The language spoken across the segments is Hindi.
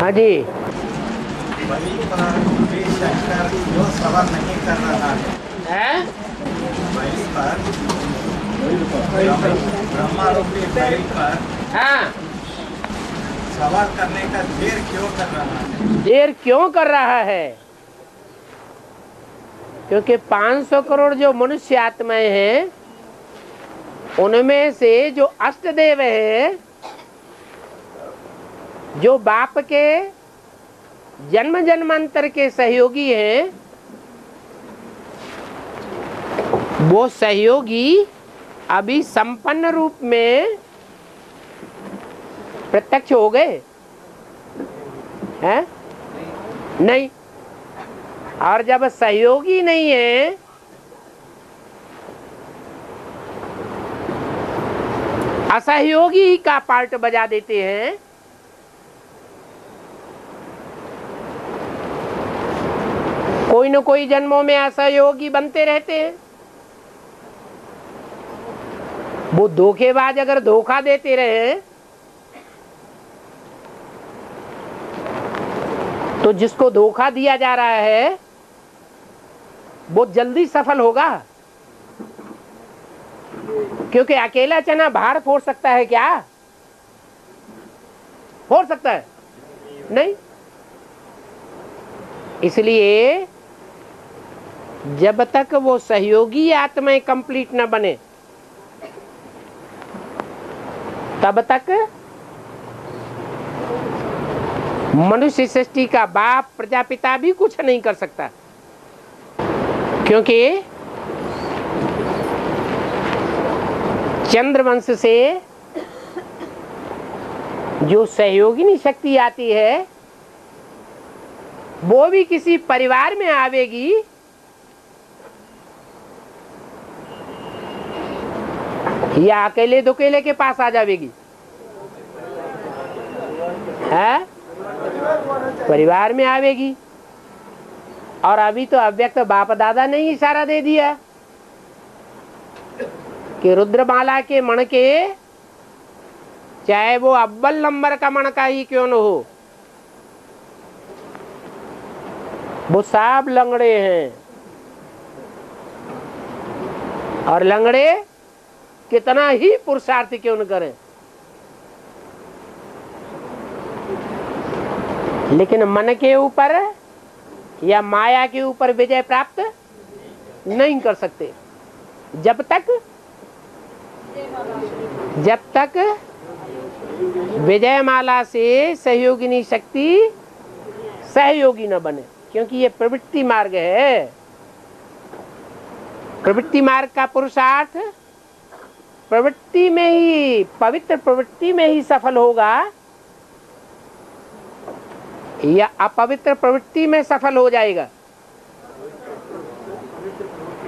हाँ जी। वहीं पर भी शंकर जो सवाल नहीं कर रहा है वहीं पर ब्रह्मा रूपी बैल पर हाँ, सवाल करने का देर क्यों कर रहा है? देर क्यों कर रहा है? क्योंकि 500 करोड़ जो मनुष्य आत्माएं हैं, उनमें से जो अष्टदेव है, जो बाप के जन्म जन्मांतर के सहयोगी हैं, वो सहयोगी अभी संपन्न रूप में प्रत्यक्ष हो गए हैं? नहीं। और जब सहयोगी नहीं है असहयोगी का पार्ट बजा देते हैं। कोई न कोई जन्मों में असहयोगी बनते रहते हैं। वो धोखेबाज अगर धोखा देते रहे तो जिसको धोखा दिया जा रहा है वो जल्दी सफल होगा। क्योंकि अकेला चना बाहर फोड़ सकता है क्या? फोड़ सकता है? नहीं। इसलिए जब तक वो सहयोगी आत्माएं कंप्लीट न बने तब तक मनुष्य सृष्टि का बाप प्रजापिता भी कुछ नहीं कर सकता। क्योंकि चंद्रवंश से जो सहयोगिनी शक्ति आती है वो भी किसी परिवार में आवेगी या अकेले दुकेले के पास आ जाएगी? है? परिवार में आवेगी। और अभी तो अव्यक्त बाप दादा ने ही इशारा दे दिया कि रुद्रमाला के मण के चाहे वो अव्वल नंबर का मण का ही क्यों न हो, वो सब लंगड़े हैं। और लंगड़े कितना ही पुरुषार्थ क्यों न करें, लेकिन मन के ऊपर या माया के ऊपर विजय प्राप्त नहीं कर सकते जब तक विजयमाला से सहयोगिनी शक्ति सहयोगी न बने। क्योंकि ये प्रवृत्ति मार्ग है। प्रवृत्ति मार्ग का पुरुषार्थ प्रवृत्ति में ही, पवित्र प्रवृत्ति में ही सफल होगा या अपवित्र प्रवृत्ति में सफल हो जाएगा?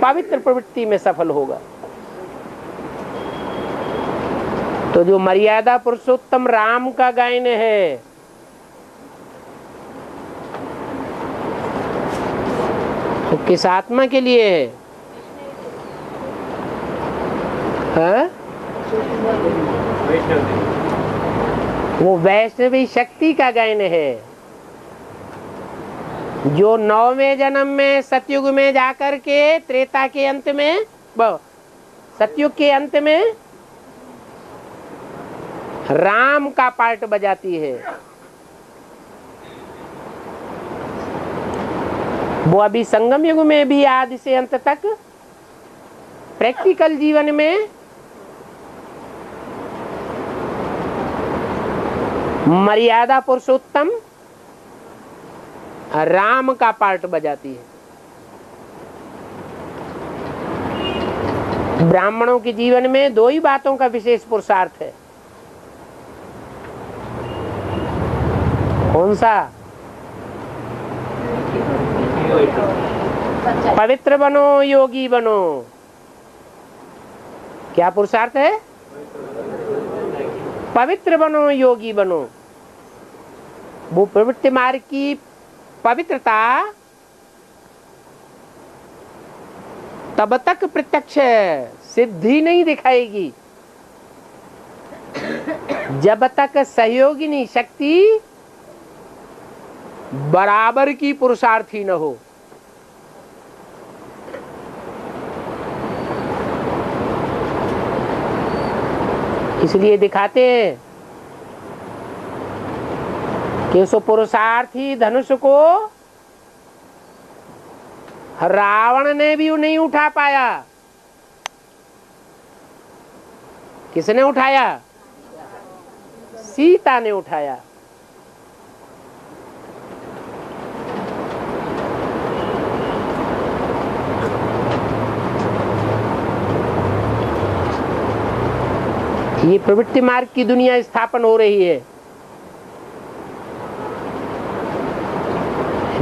पवित्र प्रवृत्ति में सफल होगा। तो जो मर्यादा पुरुषोत्तम राम का गायन है, तो किस आत्मा के लिए है? हाँ? वो वैष्णवी शक्ति का गायन है जो 9वें जन्म में सतयुग में जाकर के त्रेता के अंत में, सतयुग के अंत में राम का पार्ट बजाती है। वो अभी संगम युग में भी आदि से अंत तक प्रैक्टिकल जीवन में मर्यादा पुरुषोत्तम राम का पार्ट बजाती है। ब्राह्मणों के जीवन में दो ही बातों का विशेष पुरुषार्थ है। कौन सा? पवित्र बनो, योगी बनो। क्या पुरुषार्थ है? पवित्र बनो, योगी बनो। वो प्रवृत्ति मार्ग की पवित्रता तब तक प्रत्यक्ष सिद्धि नहीं दिखाएगी जब तक सहयोगिनी शक्ति बराबर की पुरुषार्थी न हो। इसलिए दिखाते हैं कि उस पुरुषार्थी धनुष को रावण ने भी नहीं उठा पाया। किसने उठाया? सीता ने उठाया। ये प्रवृत्ति मार्ग की दुनिया स्थापन हो रही है।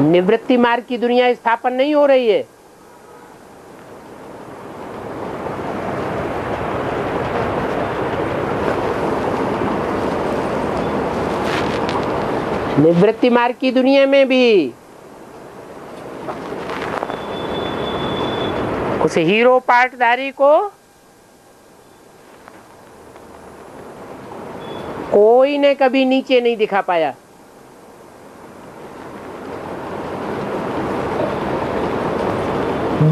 निवृत्ति मार्ग की दुनिया स्थापन नहीं हो रही है। निवृत्ति मार्ग की दुनिया में भी उस हीरो पार्टधारी को कोई ने कभी नीचे नहीं दिखा पाया।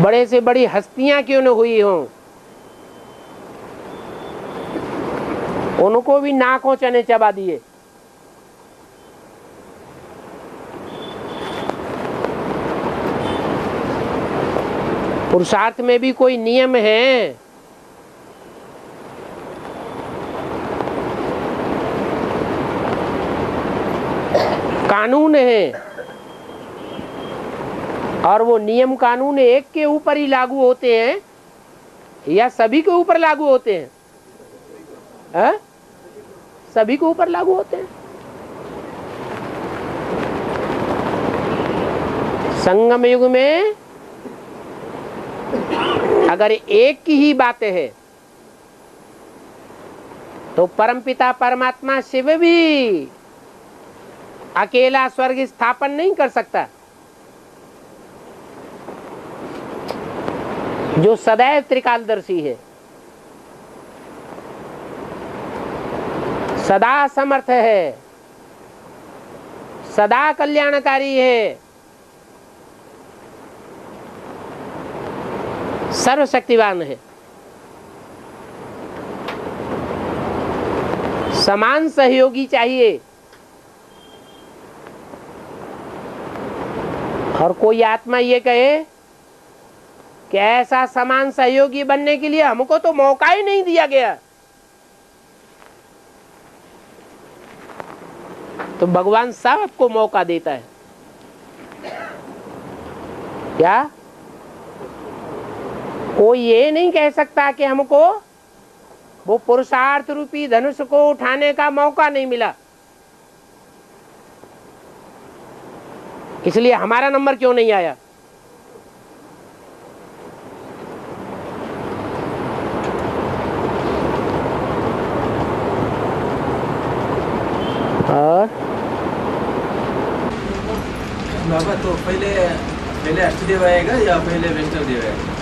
बड़े से बड़ी हस्तियां क्यों न हुई हों, उनको भी नाकों चने चबा दिए। पुरुषार्थ में भी कोई नियम है। कानून है, और वो नियम कानून एक के ऊपर ही लागू होते हैं या सभी के ऊपर लागू होते हैं? सभी के ऊपर लागू होते हैं। संगम युग में अगर एक की ही बातें है तो परमपिता परमात्मा शिव भी अकेला स्वर्ग स्थापन नहीं कर सकता। जो सदैव त्रिकालदर्शी है, सदा समर्थ है, सदा कल्याणकारी है, सर्वशक्तिवान है, समान सहयोगी चाहिए। और कोई आत्मा ये कहे कि ऐसा समान सहयोगी बनने के लिए हमको तो मौका ही नहीं दिया गया, तो भगवान सबको मौका देता है। क्या कोई ये नहीं कह सकता कि हमको वो पुरुषार्थ रूपी धनुष को उठाने का मौका नहीं मिला, इसलिए हमारा नंबर क्यों नहीं आया? और बाबा तो पहले अष्टदेव आएगा या पहले वैष्णव देव आएगा?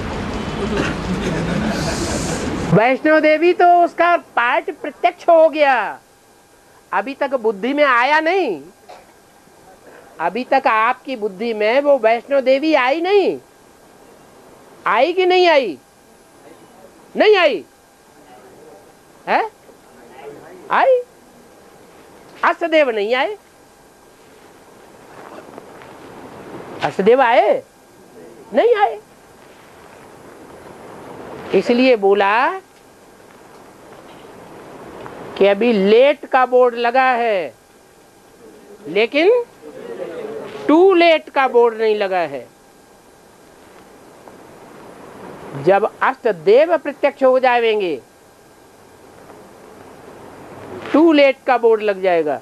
वैष्णव देवी तो उसका पार्ट प्रत्यक्ष हो गया, अभी तक बुद्धि में आया नहीं। अभी तक आपकी बुद्धि में वो वैष्णव देवी आई नहीं। आई कि नहीं आई? नहीं आई है? आई। अष्टदेव नहीं आए। अष्टदेव आए? नहीं आए। इसलिए बोला कि अभी लेट का बोर्ड लगा है, लेकिन टू लेट का बोर्ड नहीं लगा है। जब अष्टदेव प्रत्यक्ष हो जाएंगे, टू लेट का बोर्ड लग जाएगा।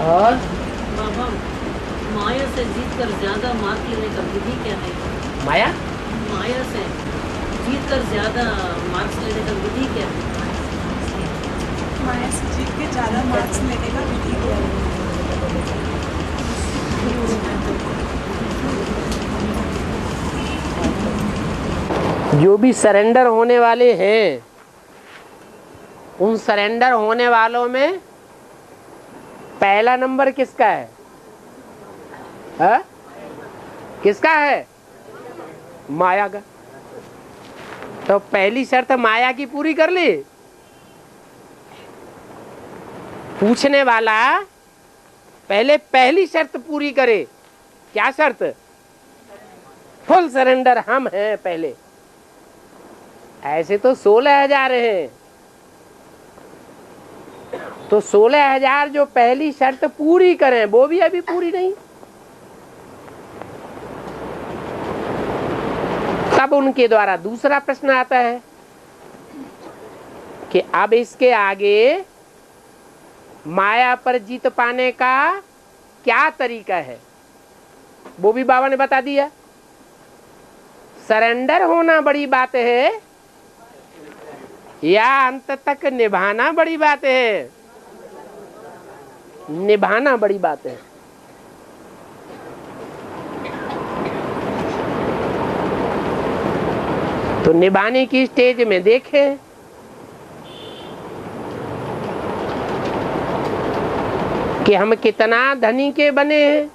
और बाबा, माया से जीतकर ज्यादा मार्क्स लेने का विधि क्या है? माया से जीतकर ज्यादा मार्क्स लेने का विधि क्या है? माया से जीत के ज्यादा मार्क्स लेने का विधि क्या है? जो भी सरेंडर होने वाले हैं उन सरेंडर होने वालों में पहला नंबर किसका है? हा? किसका है? माया का। तो पहली शर्त माया की पूरी कर ली। पूछने वाला पहले पहली शर्त पूरी करे। क्या शर्त? फुल सरेंडर हम हैं पहले। ऐसे तो 16,000 हैं, तो 16,000 जो पहली शर्त पूरी करें वो भी अभी पूरी नहीं। तब उनके द्वारा दूसरा प्रश्न आता है कि अब इसके आगे माया पर जीत पाने का क्या तरीका है। वो भी बाबा ने बता दिया। सरेंडर होना बड़ी बात है या अंत तक निभाना बड़ी बात है? निभाना बड़ी बात है। तो निभाने की स्टेज में देखें कि हम कितना धनी के बने हैं,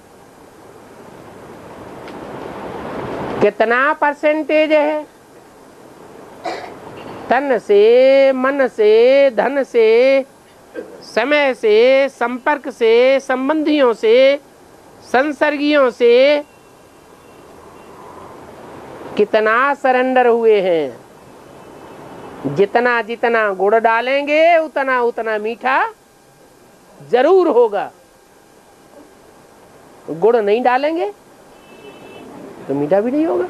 कितना परसेंटेज है तन से, मन से, धन से, समय से, संपर्क से, संबंधियों से, संसर्गियों से कितना सरेंडर हुए हैं। जितना जितना गुड़ डालेंगे उतना उतना मीठा जरूर होगा। गुड़ नहीं डालेंगे तो मीठा भी नहीं होगा।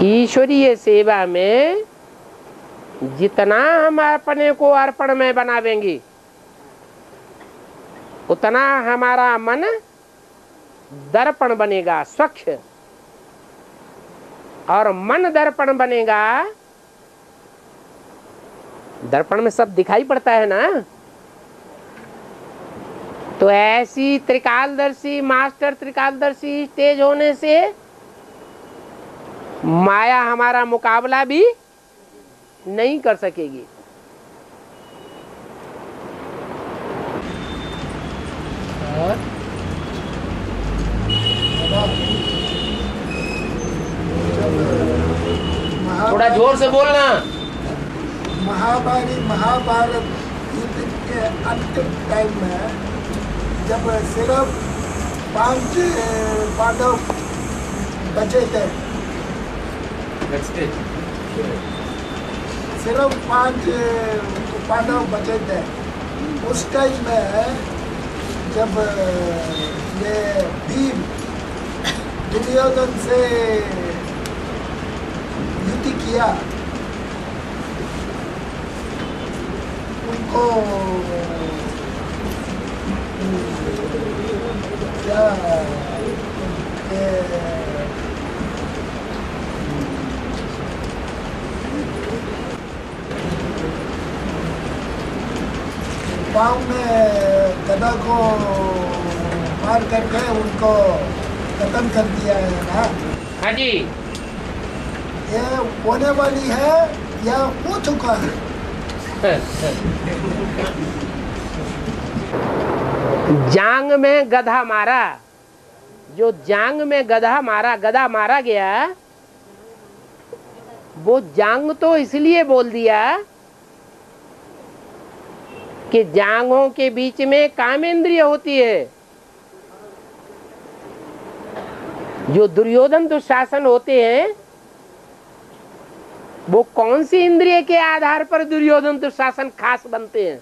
ईश्वरीय सेवा में जितना हम अपने को अर्पण में बनावेंगे उतना हमारा मन दर्पण बनेगा, स्वच्छ। और मन दर्पण बनेगा, दर्पण में सब दिखाई पड़ता है ना। तो ऐसी त्रिकालदर्शी, मास्टर त्रिकालदर्शी स्टेज होने से माया हमारा मुकाबला भी नहीं कर सकेगी। और थोड़ा जोर से बोलना। महाभारत युद्ध के अंतिम टाइम में जब सिर्फ 5 पांडव बचे थे, सिर्फ 5 पांडव बचे थे, उस टाइम में जब ये भीम दुर्योधन से युद्ध किया, उनको क्या पाँव में गदा को मार करके उनको खत्म कर दिया है ना। हाँ जी। ये होने वाली है या हो चुका है? जांग में गधा मारा, जो जांग में गधा मारा गया, वो जांग तो इसलिए बोल दिया कि जांघों के बीच में कामेंद्रिय होती है। जो दुर्योधन दुशासन होते हैं वो कौन सी इंद्रिय के आधार पर दुर्योधन दुशासन खास बनते हैं?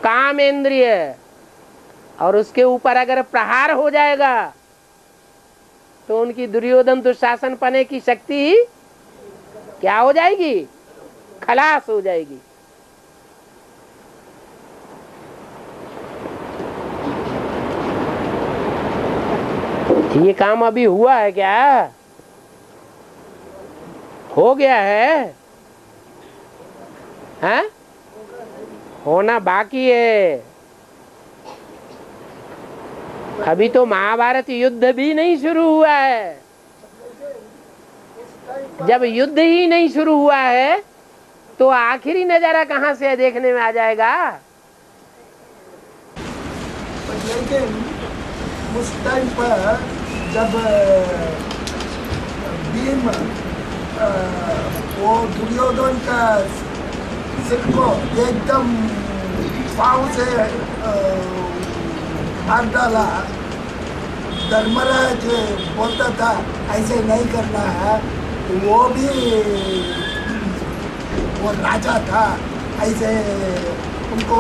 काम इंद्रिय। और उसके ऊपर अगर प्रहार हो जाएगा तो उनकी दुर्योधन दुशासन पने की शक्ति क्या हो जाएगी? खलास हो जाएगी। ये काम अभी हुआ है क्या? हो गया है? हैं? होना बाकी है। अभी तो महाभारत युद्ध भी नहीं शुरू हुआ है। जब युद्ध ही नहीं शुरू हुआ है तो आखिरी नजारा कहाँ से देखने में आ जाएगा? लेकिन उस टाइम पर जब भीम वो दुर्योधन का सिर को एकदम पाँव से मार डाला, धर्मराज बोलता था ऐसे नहीं करना है, वो भी वो राजा था, ऐसे उनको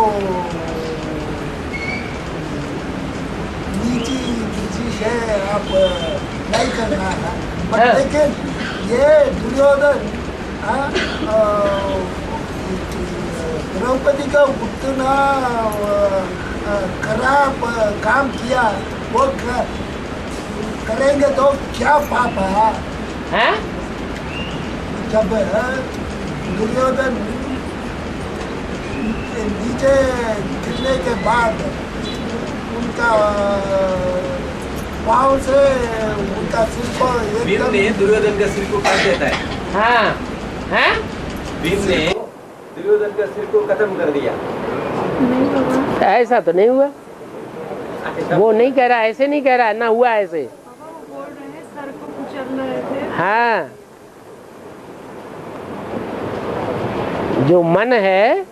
नीची से आप नहीं करना है। बट लेकिन ये दुर्योधन द्रौपदी का उतना खराब काम किया, वो करेंगे तो क्या पाप है? जब दुर्योधन नीचे गिरने के बाद उनका पाँव से उनका सिर को भीम ने दुर्योधन का सिर को काट देता है। हाँ, हैं? भीम ने दुर्योधन का सिर को खत्म कर दिया। ऐसा तो नहीं हुआ, वो नहीं कह रहा, ऐसे नहीं कह रहा, ना हुआ ऐसे। बोल रहे हैं सर को कुचल रहे थे। हाँ, जो मन है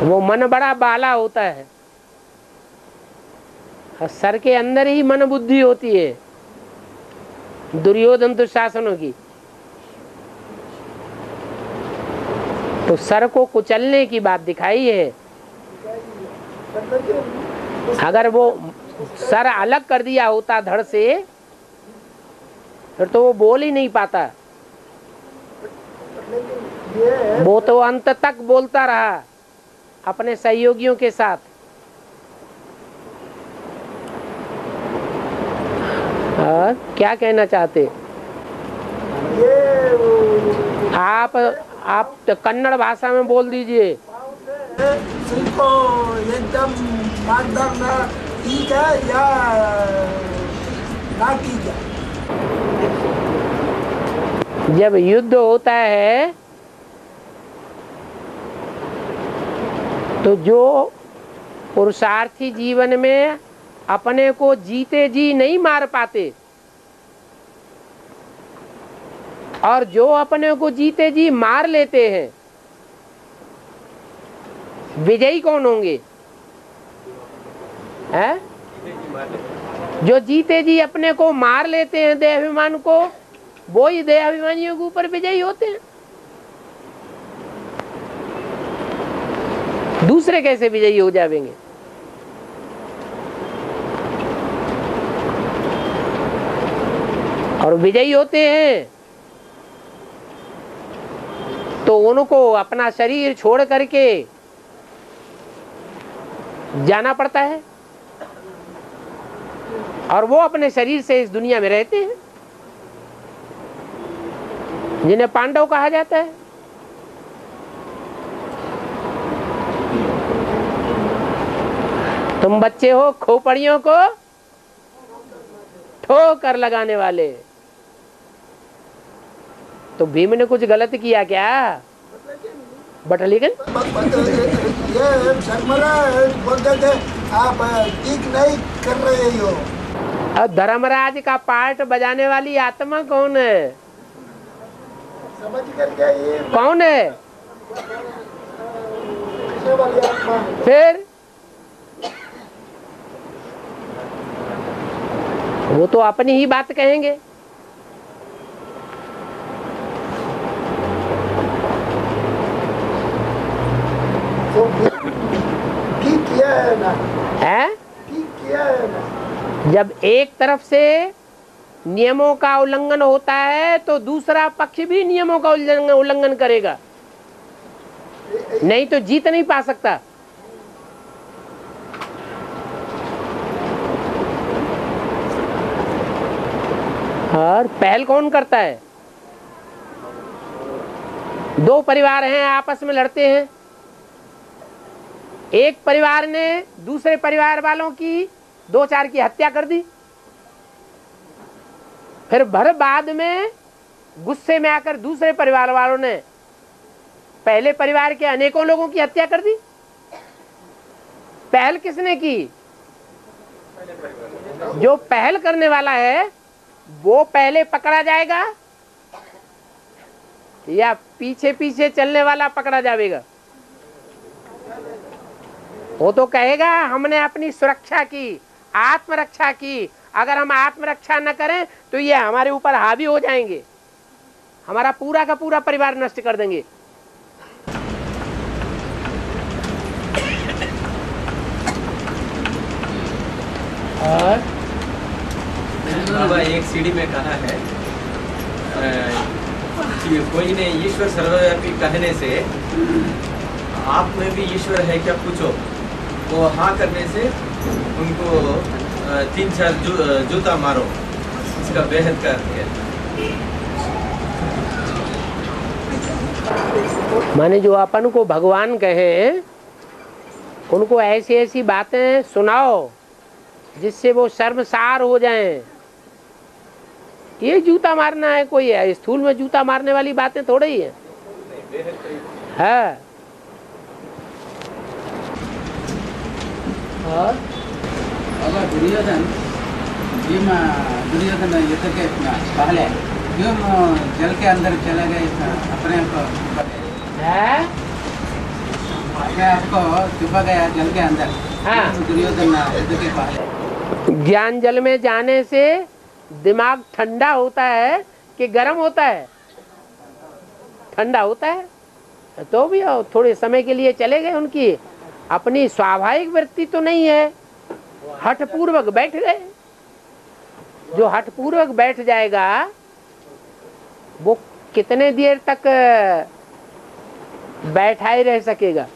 वो मन बड़ा बाला होता है, सर के अंदर ही मन बुद्धि होती है। दुर्योधन तो शासनों की, तो सर को कुचलने की बात दिखाई है। अगर वो सर अलग कर दिया होता धड़ से, फिर तो वो बोल ही नहीं पाता। वो तो अंत तक बोलता रहा अपने सहयोगियों के साथ। और क्या कहना चाहते आप तो कन्नड़ भाषा में बोल दीजिए। को एकदम मारना ठीक है या ना ठीक है? जब युद्ध होता है तो जो पुरुषार्थी जीवन में अपने को जीते जी नहीं मार पाते, और जो अपने को जीते जी मार लेते हैं, विजयी कौन होंगे? हैं? जो जीते जी अपने को मार लेते हैं देहाभिमान को, वो ही देहाभिमानियों के ऊपर विजयी होते हैं। दूसरे कैसे विजयी हो जाएंगे? और विजयी होते हैं तो उनको अपना शरीर छोड़ करके जाना पड़ता है, और वो अपने शरीर से इस दुनिया में रहते हैं, जिन्हें पांडव कहा जाता है। तुम बच्चे हो खोपड़ियों को ठोकर लगाने वाले। तो भीम ने कुछ गलत किया क्या? बट लेकिन ये धर्मराज बोलते थे आप ठीक नहीं कर रहे हो। अब धर्मराज का पार्ट बजाने वाली आत्मा कौन है? समझ करके ये कौन है? वाली आत्मा है। फिर वो तो अपनी ही बात कहेंगे। तो ठीक किया है ना? है? ठीक किया है ना? जब एक तरफ से नियमों का उल्लंघन होता है तो दूसरा पक्ष भी नियमों का उल्लंघन करेगा, नहीं तो जीत नहीं पा सकता। और पहल कौन करता है? दो परिवार हैं, आपस में लड़ते हैं। एक परिवार ने दूसरे परिवार वालों की 2-4 की हत्या कर दी, फिर भर बाद में गुस्से में आकर दूसरे परिवार वालों ने पहले परिवार के अनेकों लोगों की हत्या कर दी। पहल किसने की? जो पहल करने वाला है वो पहले पकड़ा जाएगा या पीछे पीछे चलने वाला पकड़ा जाएगा? वो तो कहेगा हमने अपनी सुरक्षा की, आत्मरक्षा की। अगर हम आत्मरक्षा न करें तो ये हमारे ऊपर हावी हो जाएंगे, हमारा पूरा का पूरा परिवार नष्ट कर देंगे। और बाबा एक सीढ़ी में कहा है कि कोई ने ईश्वर सर्वव्यापी कहने से आप में भी ईश्वर है क्या पूछो, वो हाँ करने से उनको 3-4 जूता मारो। इसका बेहद का है। माने जो अपन को भगवान कहे उनको ऐसी ऐसी बातें सुनाओ जिससे वो शर्मसार हो जाएं। ये जूता मारना है कोई है? स्थूल में जूता मारने वाली बातें थोड़ी ही है। और अगर दुर्योधन युद्ध के पहले क्यों जल के अंदर चले गए अपने आपको छुपा गया जल के अंदर? दुर्योधन युद्ध के पहले ज्ञान जल में जाने से दिमाग ठंडा होता है कि गर्म होता है? ठंडा होता है। तो भी थोड़े समय के लिए चले गए, उनकी अपनी स्वाभाविक वृत्ति तो नहीं है, हठपूर्वक बैठ गए। जो हठपूर्वक बैठ जाएगा वो कितने देर तक बैठा ही रह सकेगा?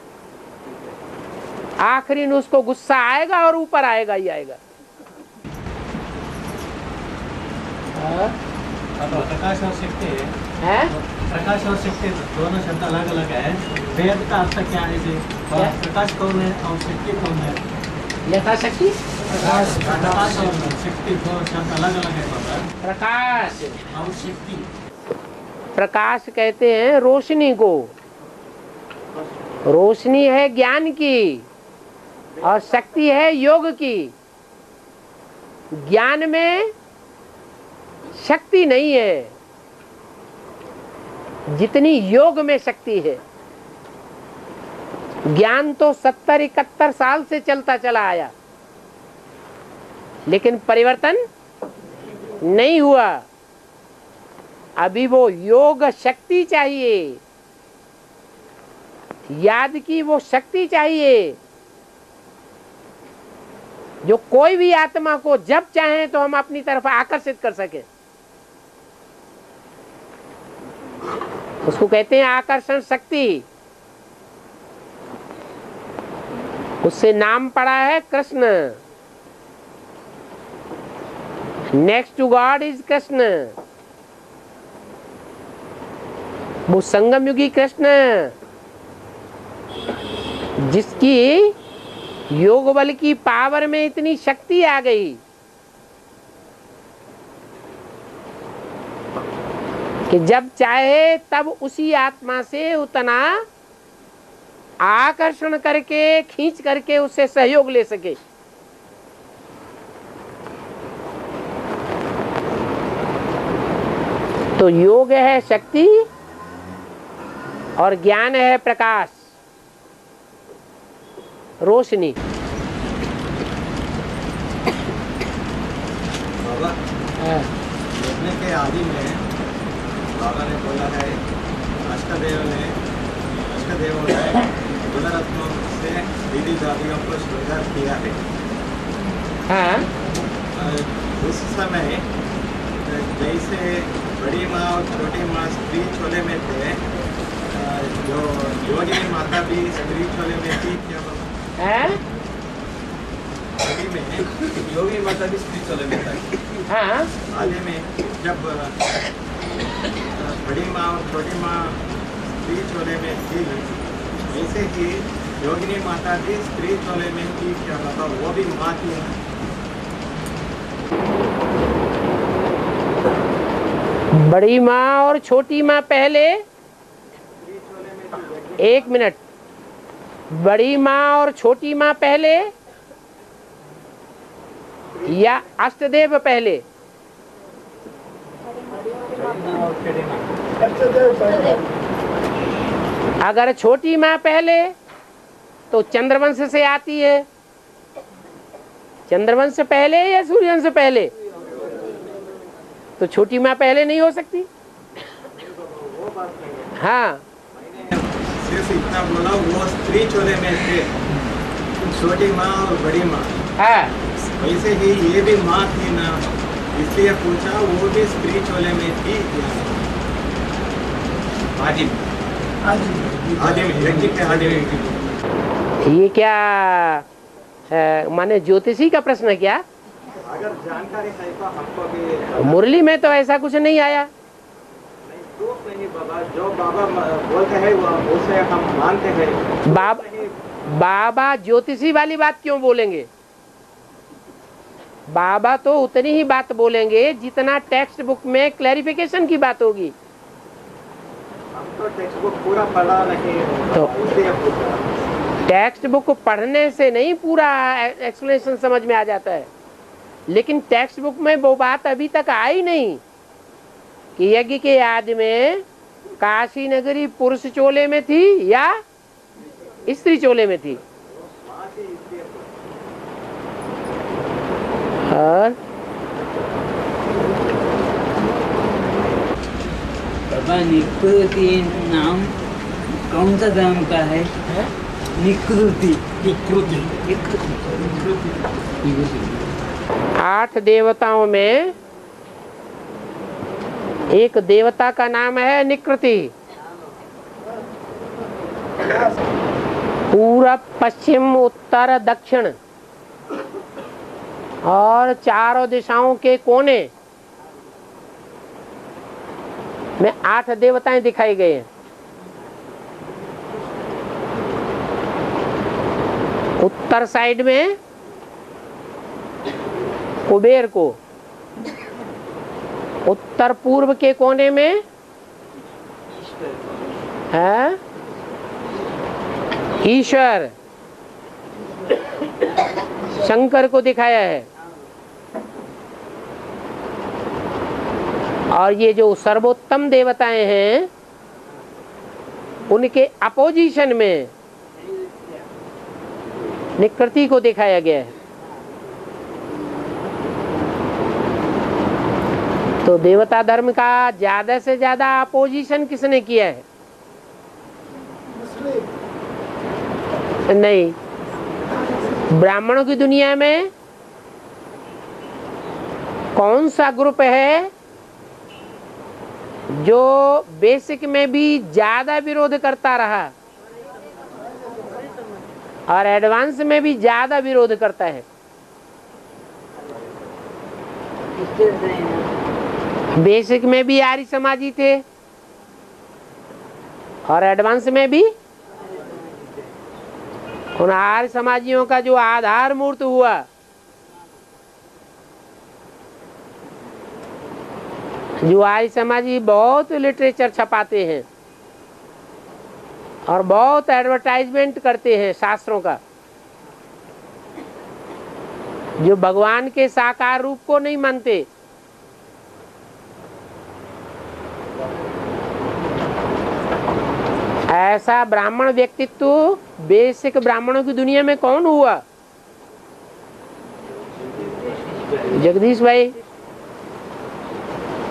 आखिरी में उसको गुस्सा आएगा और ऊपर आएगा ही आएगा। प्रकाश और शक्ति है? प्रकाश और शक्ति दोनों शब्द अलग अलग है। वेद का अर्थ क्या है जी? प्रकाश कौन है और शक्ति कौन है? यथाशक्ति प्रकाश और शक्ति दो शब्द अलग अलग है बाबा। प्रकाश और शक्ति, प्रकाश कहते हैं रोशनी को। रोशनी है ज्ञान की और शक्ति है योग की। ज्ञान में शक्ति नहीं है जितनी योग में शक्ति है। ज्ञान तो 70-71 साल से चलता चला आया लेकिन परिवर्तन नहीं हुआ। अभी वो योग शक्ति चाहिए, याद की वो शक्ति चाहिए जो कोई भी आत्मा को जब चाहे तो हम अपनी तरफ आकर्षित कर सके। उसको कहते हैं आकर्षण शक्ति। उससे नाम पड़ा है Krishna. Next to God is Krishna. वो संगम युगी कृष्ण जिसकी योग बल की पावर में इतनी शक्ति आ गई कि जब चाहे तब उसी आत्मा से उतना आकर्षण करके खींच करके उससे सहयोग ले सके। तो योग है शक्ति और ज्ञान है प्रकाश, रोशनी। बाबा यज्ञ के आदि में बाबा ने बोला है अष्टदेवों ने गुणरत्नों से दीदी दादियों को श्रृंगार किया है। हाँ। उस समय जैसे बड़ी माँ और छोटी माँ स्त्री छोले में थे, जो योगिनी माता भी स्त्री छोले में थी क्या बाबा? आदि में योगी माता भी स्त्री छोले में था। हाँ। आदि में जब बड़ी माँ और छोटी माँ स्त्री छोले में थी, ऐसे ही योगिनी माता भी स्त्री छोले में थी क्या बाबा? वो भी माँ थी ना? बड़ी माँ और छोटी माँ पहले, एक मिनट, बड़ी माँ और छोटी माँ पहले या अष्टदेव पहले? अगर छोटी माँ पहले तो चंद्रवंश से आती है। चंद्रवंश पहले या सूर्यवंश पहले? तो छोटी माँ पहले नहीं हो सकती। हाँ, सिर्फ इतना बोला, वो स्त्री चोले में थे, छोटी माँ और बड़ी माँ। हाँ, वैसे ही ये भी माँ थी ना, इसलिए पूछा वो भी स्त्री चोले में थी या आदिम आदिम यज्ञ के आदिम। ये क्या माने ज्योतिषी का प्रश्न है क्या? अगर जानकारी है तो हमको भी। मुरली में तो ऐसा कुछ नहीं आया। नहीं बाबा, जो बाबा बोलते हैं वो उसे हम मानते हैं। बाबा ज्योतिषी वाली बात क्यों बोलेंगे? बाबा तो उतनी ही बात बोलेंगे जितना टेक्स्ट बुक में क्लैरिफिकेशन की बात होगी। हम तो टेक्स्ट बुक पूरा पढ़ा नहीं, तो इसलिए पूछा। टेक्स्ट बुक पढ़ने से नहीं पूरा एक्सप्लेनेशन समझ में आ जाता है, लेकिन टेक्स्ट बुक में वो बात अभी तक आई नहीं कि यज्ञ के आदि में काशी नगरी पुरुष चोले में थी या स्त्री चोले में थी। और बाबा निकृति नाम कौन सा धर्म का है? निकृति। 8 देवताओं में एक देवता का नाम है निकृति। पूरब, पश्चिम, उत्तर, दक्षिण और चारों दिशाओं के कोने में 8 देवताएं दिखाई गए हैं। उत्तर साइड में कुबेर को, उत्तर पूर्व के कोने में है ईश्वर, शंकर को दिखाया है। और ये जो सर्वोत्तम देवताएं हैं उनके अपोजिशन में निकृति को दिखाया गया है। तो देवता धर्म का ज्यादा से ज्यादा अपोजिशन किसने किया है? नहीं, ब्राह्मणों की दुनिया में कौन सा ग्रुप है जो बेसिक में भी ज्यादा विरोध करता रहा और एडवांस में भी ज्यादा विरोध करता है? बेसिक में भी आर्य समाजी थे और एडवांस में भी। उन आर्य समाजियों का जो आधार मूर्त हुआ, जो आर्य समाजी बहुत लिटरेचर छपाते हैं और बहुत एडवर्टाइजमेंट करते हैं शास्त्रों का, जो भगवान के साकार रूप को नहीं मानते, ऐसा ब्राह्मण व्यक्तित्व बेसिक ब्राह्मणों की दुनिया में कौन हुआ? जगदीश भाई।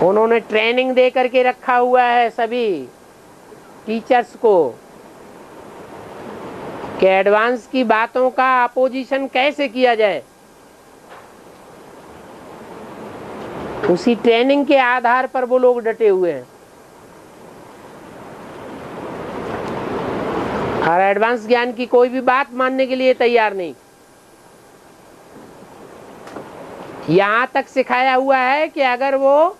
उन्होंने ट्रेनिंग दे करके रखा हुआ है सभी टीचर्स को कि एडवांस की बातों का अपोजिशन कैसे किया जाए। उसी ट्रेनिंग के आधार पर वो लोग डटे हुए हैं और एडवांस ज्ञान की कोई भी बात मानने के लिए तैयार नहीं। यहां तक सिखाया हुआ है कि अगर वो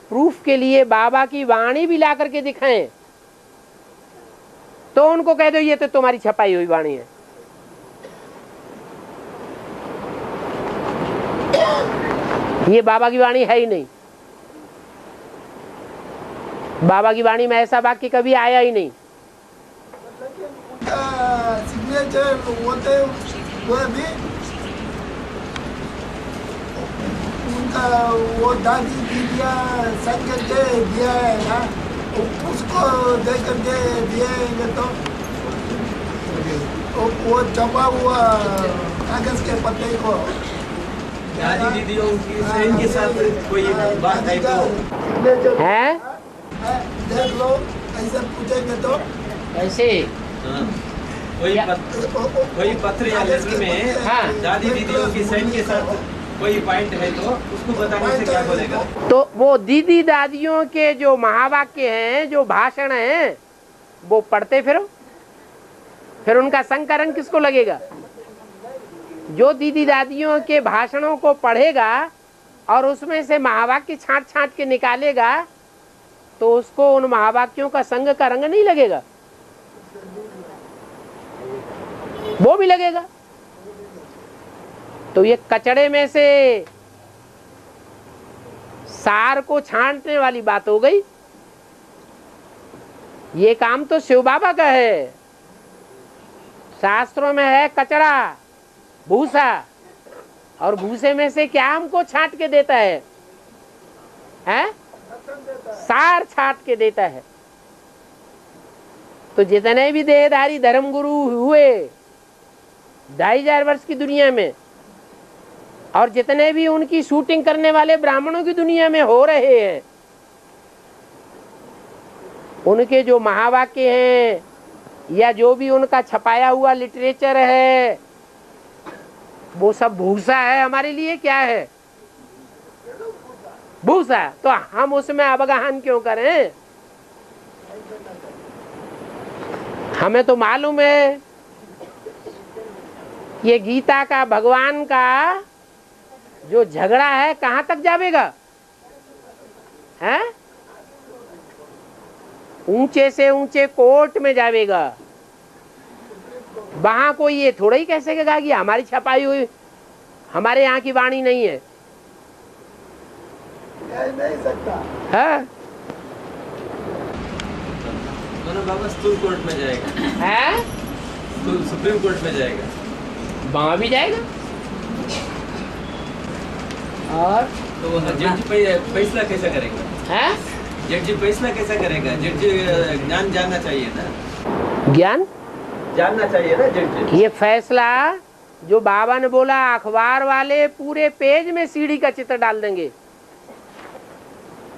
प्रूफ के लिए बाबा की वाणी भी ला करके दिखाएं तो उनको कह दो ये तो तुम्हारी छपाई हुई वाणी है। ये बाबा की वाणी है ही नहीं। बाबा की वाणी में ऐसा वाक्य कभी आया ही नहीं। सिग्नेचर होते हुए भी उनका वो दादी दीदिया संग करके दिया है ना, उसको दे करके दिएंगे तो वो छपा हुआ कागज के पत्ते को दादी दीदियों की साइन के साथ कोई बात है तो है, देख लो, ऐसे पूछेंगे तो ऐसे कोई पत्र या लेटर में हाँ। दादी दीदियों की साइन के साथ कोई पॉइंट है तो उसको बताने से क्या बोलेगा? तो वो दीदी दादियों के जो महावाक्य हैं, जो भाषण हैं, वो पढ़ते फिर उनका संग का रंग किसको लगेगा? जो दीदी दादियों के भाषणों को पढ़ेगा और उसमें से महावाक्य छांट छांट के निकालेगा तो उसको उन महावाक्यों का संग का रंग नहीं लगेगा, वो भी लगेगा। तो ये कचड़े में से सार को छांटने वाली बात हो गई। ये काम तो शिव बाबा का है। शास्त्रों में है कचड़ा, भूसा, और भूसे में से क्या हमको छांट के देता है? सार छांट के देता है। तो जितने भी देहधारी धर्मगुरु हुए 2500 वर्ष की दुनिया में, और जितने भी उनकी शूटिंग करने वाले ब्राह्मणों की दुनिया में हो रहे हैं, उनके जो महावाक्य हैं या जो भी उनका छपाया हुआ लिटरेचर है, वो सब भूसा है हमारे लिए। क्या है? भूसा। तो हम उसमें अवगाहन क्यों करें? हमें तो मालूम है ये गीता का, भगवान का जो झगड़ा है कहाँ तक जावेगा? हैं? ऊंचे से ऊंचे कोर्ट में जावेगा। वहां कोई ये थोड़ा ही कह सकेगा कि हमारी छपाई हुई, हमारे यहाँ की वाणी नहीं है। नहीं सकता है? बाबा स्कूल कोर्ट में जाएगा, है? सुप्रीम कोर्ट में जाएगा, वहां भी जाएगा। और तो जज फैसला कैसा करेगा? है? जज फैसला कैसा करेगा? जज ज्ञान जानना चाहिए ना, ज्ञान जानना चाहिए ना जज। ये फैसला जो बाबा ने बोला, अखबार वाले पूरे पेज में सीढ़ी का चित्र डाल देंगे।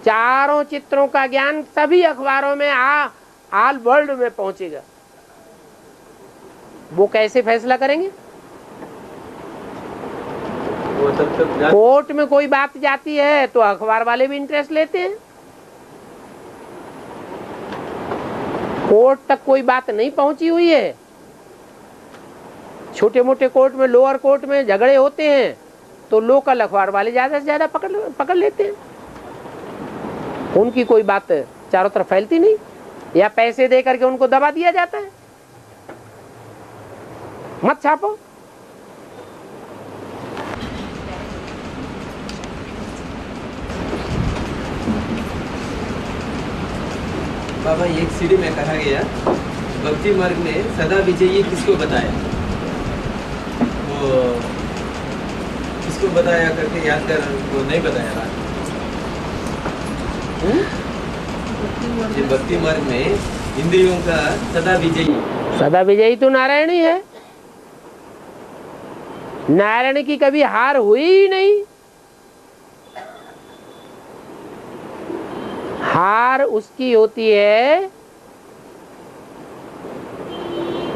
चारों चित्रों का ज्ञान सभी अखबारों में ऑल वर्ल्ड में पहुंचेगा। वो कैसे फैसला करेंगे? वो तब तक कोर्ट में कोई बात जाती है तो अखबार वाले भी इंटरेस्ट लेते हैं। कोर्ट तक कोई बात नहीं पहुंची हुई है, छोटे मोटे कोर्ट में, लोअर कोर्ट में झगड़े होते हैं तो लोकल अखबार वाले ज्यादा से ज्यादा पकड़ लेते हैं। उनकी कोई बात चारों तरफ फैलती नहीं, या पैसे दे करके उनको दबा दिया जाता है, मत छापो। बाबा एक सीढ़ी में कहा गया, भक्ति मार्ग में सदा विजयी किसको बताया? वो किसको बताया करके याद कर, वो नहीं बताया ना। ये भक्ति मार्ग में इंद्रियों का सदा विजयी तो नारायण ही है। नारायण की कभी हार हुई ही नहीं। हार उसकी होती है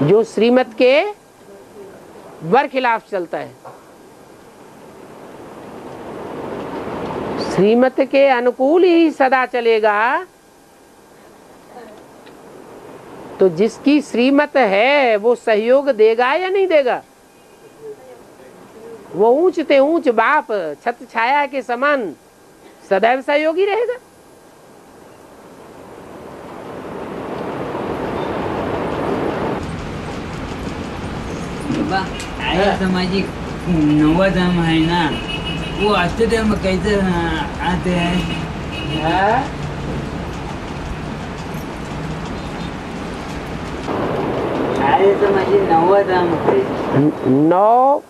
जो श्रीमत के बरखिलाफ चलता है। श्रीमत के अनुकूल ही सदा चलेगा तो जिसकी श्रीमत है वो सहयोग देगा या नहीं देगा? वो ऊंच ते ऊंच बाप छत छाया के समान सदैव सहयोगी रहेगा। आर्य सामाजिक नवधाम है ना, वो अष्टधाम कैसे आते हैं? समाजी नवधाम है। 9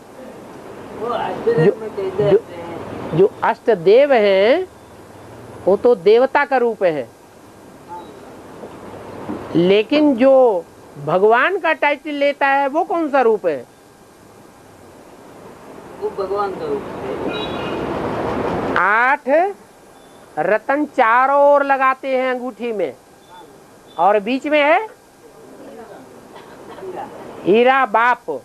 वो अष्टधाम में कैसे जो- आते हैं? जो अष्ट देव हैं वो तो देवता का रूप है, लेकिन जो भगवान का टाइटल लेता है वो कौन सा रूप है? वो भगवान का रूप है। 8 रतन चारों ओर लगाते हैं अंगूठी में, और बीच में है हीरा बाप।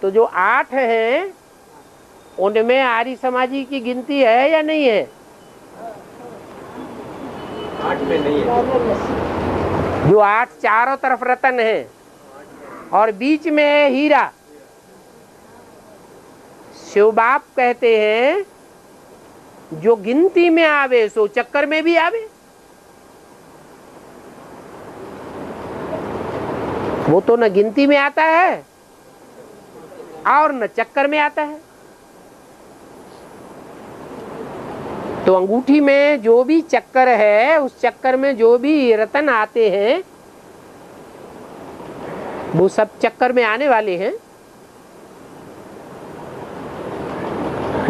तो जो 8 हैं उनमें आर्य समाजी की गिनती है या नहीं है? 8 में नहीं है। जो 8 चारों तरफ रतन है और बीच में है हीरा, शिव बाप कहते हैं जो गिनती में आवे सो चक्कर में भी आवे। वो तो न गिनती में आता है और न चक्कर में आता है। तो अंगूठी में जो भी चक्कर है, उस चक्कर में जो भी रतन आते हैं वो सब चक्कर में आने वाले हैं।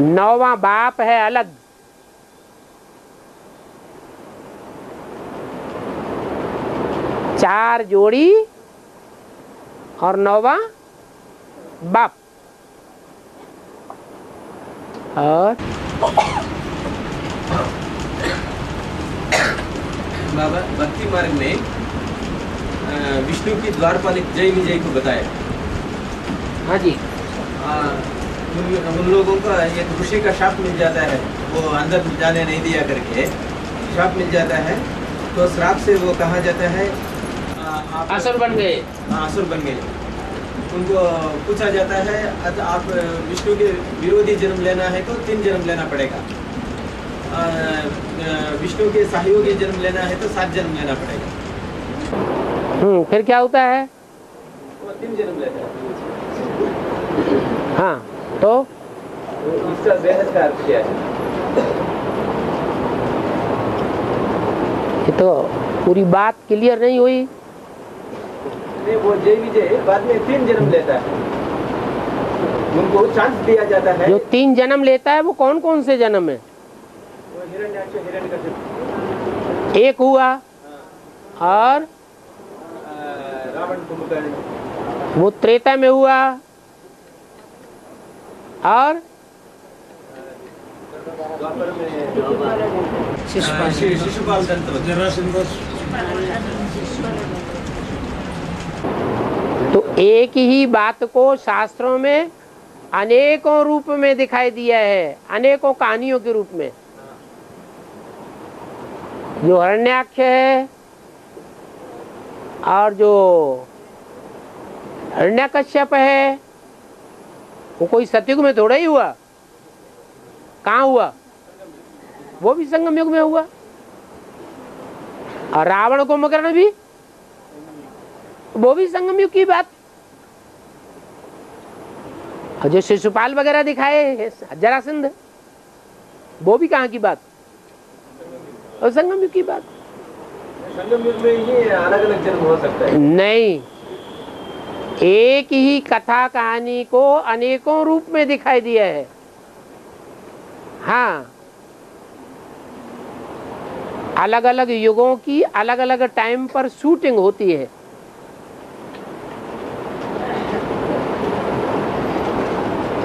9वां बाप है अलग। चार जोड़ी और 9वां बाप। और बाबा भक्ति मार्ग में विष्णु की द्वारपालिक जय विजय को बताया। हाँ जी, उन लोगों का एक ऋषि का शाप मिल जाता है, वो अंदर जाने नहीं दिया करके शाप मिल जाता है। तो श्राप से वो कहा जाता है आप असुर बन गए। असुर बन गए। उनको पूछा जाता है आप विष्णु के विरोधी जन्म लेना है तो 3 जन्म लेना पड़ेगा, विष्णु के सहयोगी जन्म लेना है तो 7 जन्म लेना पड़ेगा। फिर क्या होता है? वो 3 जन्म लेता है। हाँ, तो इसका बहस का अर्थ क्या है? ये तो पूरी बात क्लियर नहीं हुई। वो जय विजय बाद में 3 जन्म लेता है, उनको चांस दिया जाता है। जो 3 जन्म लेता है वो कौन कौन से जन्म है? वो हिरण्याक्ष, हिरण्यकशिपु, एक हुआ और रावण, कुंभकर्ण, वो त्रेता में हुआ और द्वापर में शिशुपाल दंत। तो एक ही बात को शास्त्रों में अनेकों रूप में दिखाई दिया है, अनेकों कहानियों के रूप में। जो हिरण्याक्ष है और जो हिरण्यकश्यप है वो कोई सतयुग में थोड़ा ही हुआ, कहाँ हुआ? वो भी संगम युग में हुआ। और रावण कुंभकर्ण भी, वो भी संगम युग की बात। और जो शिशुपाल वगैरह दिखाए जरासंध, वो भी कहाँ की बात? और संगम युग की बात। संगम युग में ये अलग अलग जन्म हो सकता है? नहीं, एक ही कथा कहानी को अनेकों रूप में दिखाई दिया है। हाँ, अलग अलग युगों की अलग अलग टाइम पर शूटिंग होती है।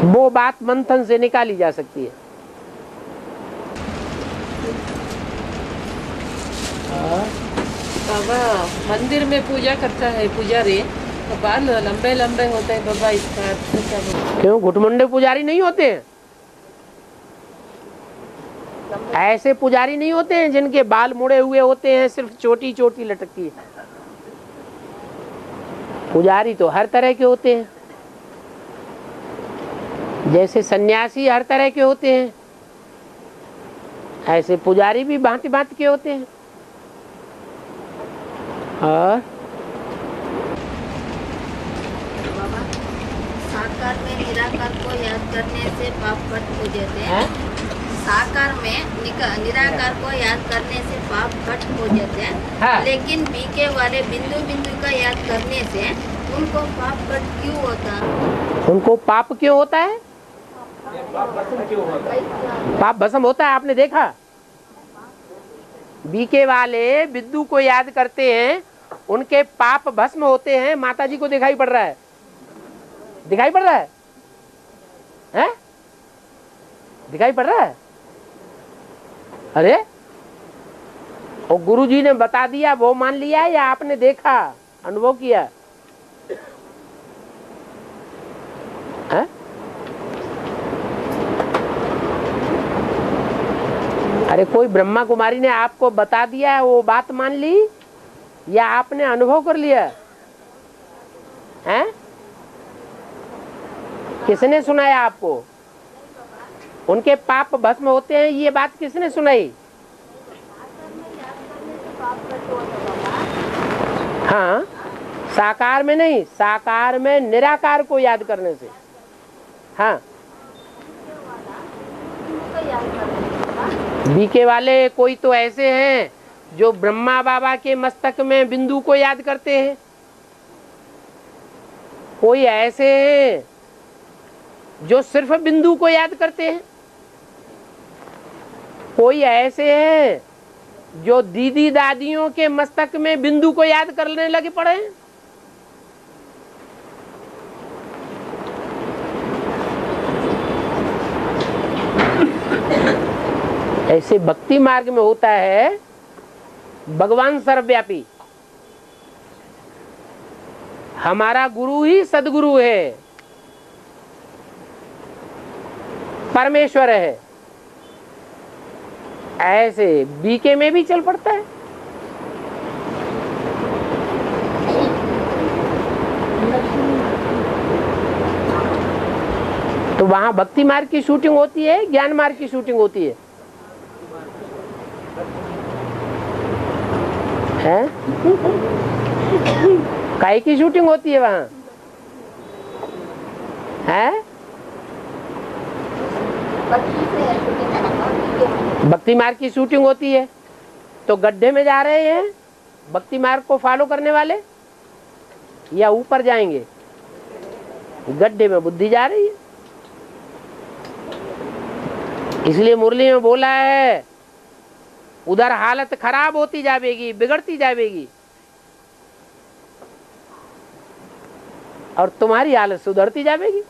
वो बात मंथन से निकाली जा सकती है। बाबा मंदिर में पूजा करता है पुजारी, तो बाल लंबे लंबे होते हैं बाबा, इसका अर्थ क्या बोलते? क्यों घुटमुंडे पुजारी नहीं होते हैं? ऐसे पुजारी नहीं होते हैं जिनके बाल मुड़े हुए होते हैं, सिर्फ चोटी चोटी लटकती है। पुजारी तो हर तरह के होते हैं, जैसे सन्यासी हर तरह के होते हैं, ऐसे पुजारी भी भांति भांति के होते हैं। और साकार में निराकार को याद करने से पाप कट हो जाते हैं। साकार में निराकार को याद करने से पाप कट हो जाते हैं। हाँ। लेकिन बीके वाले बिंदु बिंदु का याद करने से उनको पाप कट क्यों होता? उनको पाप क्यों होता है? पाप भस्म होता है। आपने देखा, बीके वाले बिंदु को याद करते हैं, उनके पाप भस्म होते हैं। माता जी को दिखाई पड़ रहा है, दिखाई पड़ रहा है, हैं? दिखाई पड़ रहा है। अरे, और गुरु जी ने बता दिया, वो मान लिया या आपने देखा, अनुभव किया? है? अरे कोई ब्रह्मा कुमारी ने आपको बता दिया, वो बात मान ली या आपने अनुभव कर लिया? हैं? किसने सुनाया आपको? उनके पाप भस्म होते हैं, ये बात किसने सुनाई? हाँ, साकार में नहीं, साकार में निराकार को याद करने से। हाँ, बीके वाले कोई तो ऐसे हैं जो ब्रह्मा बाबा के मस्तक में बिंदु को याद करते हैं, कोई ऐसे हैं जो सिर्फ बिंदु को याद करते हैं, कोई ऐसे हैं जो दीदी दादियों के मस्तक में बिंदु को याद करने लगे पड़े हैं। ऐसे भक्ति मार्ग में होता है भगवान सर्वव्यापी। हमारा गुरु ही सदगुरु है, परमेश्वर है। ऐसे बीके में भी चल पड़ता है। तो वहां भक्ति मार्ग की शूटिंग होती है, ज्ञान मार्ग की शूटिंग होती है, हैं? काय की शूटिंग होती है वहां? है? भक्ति मार्ग की शूटिंग होती है। तो गड्ढे में जा रहे हैं भक्ति मार्ग को फॉलो करने वाले, या ऊपर जाएंगे? गड्ढे में बुद्धि जा रही है। इसलिए मुरली में बोला है, उधर हालत खराब होती जाएगी, बिगड़ती जाएगी, और तुम्हारी हालत सुधरती जाएगी।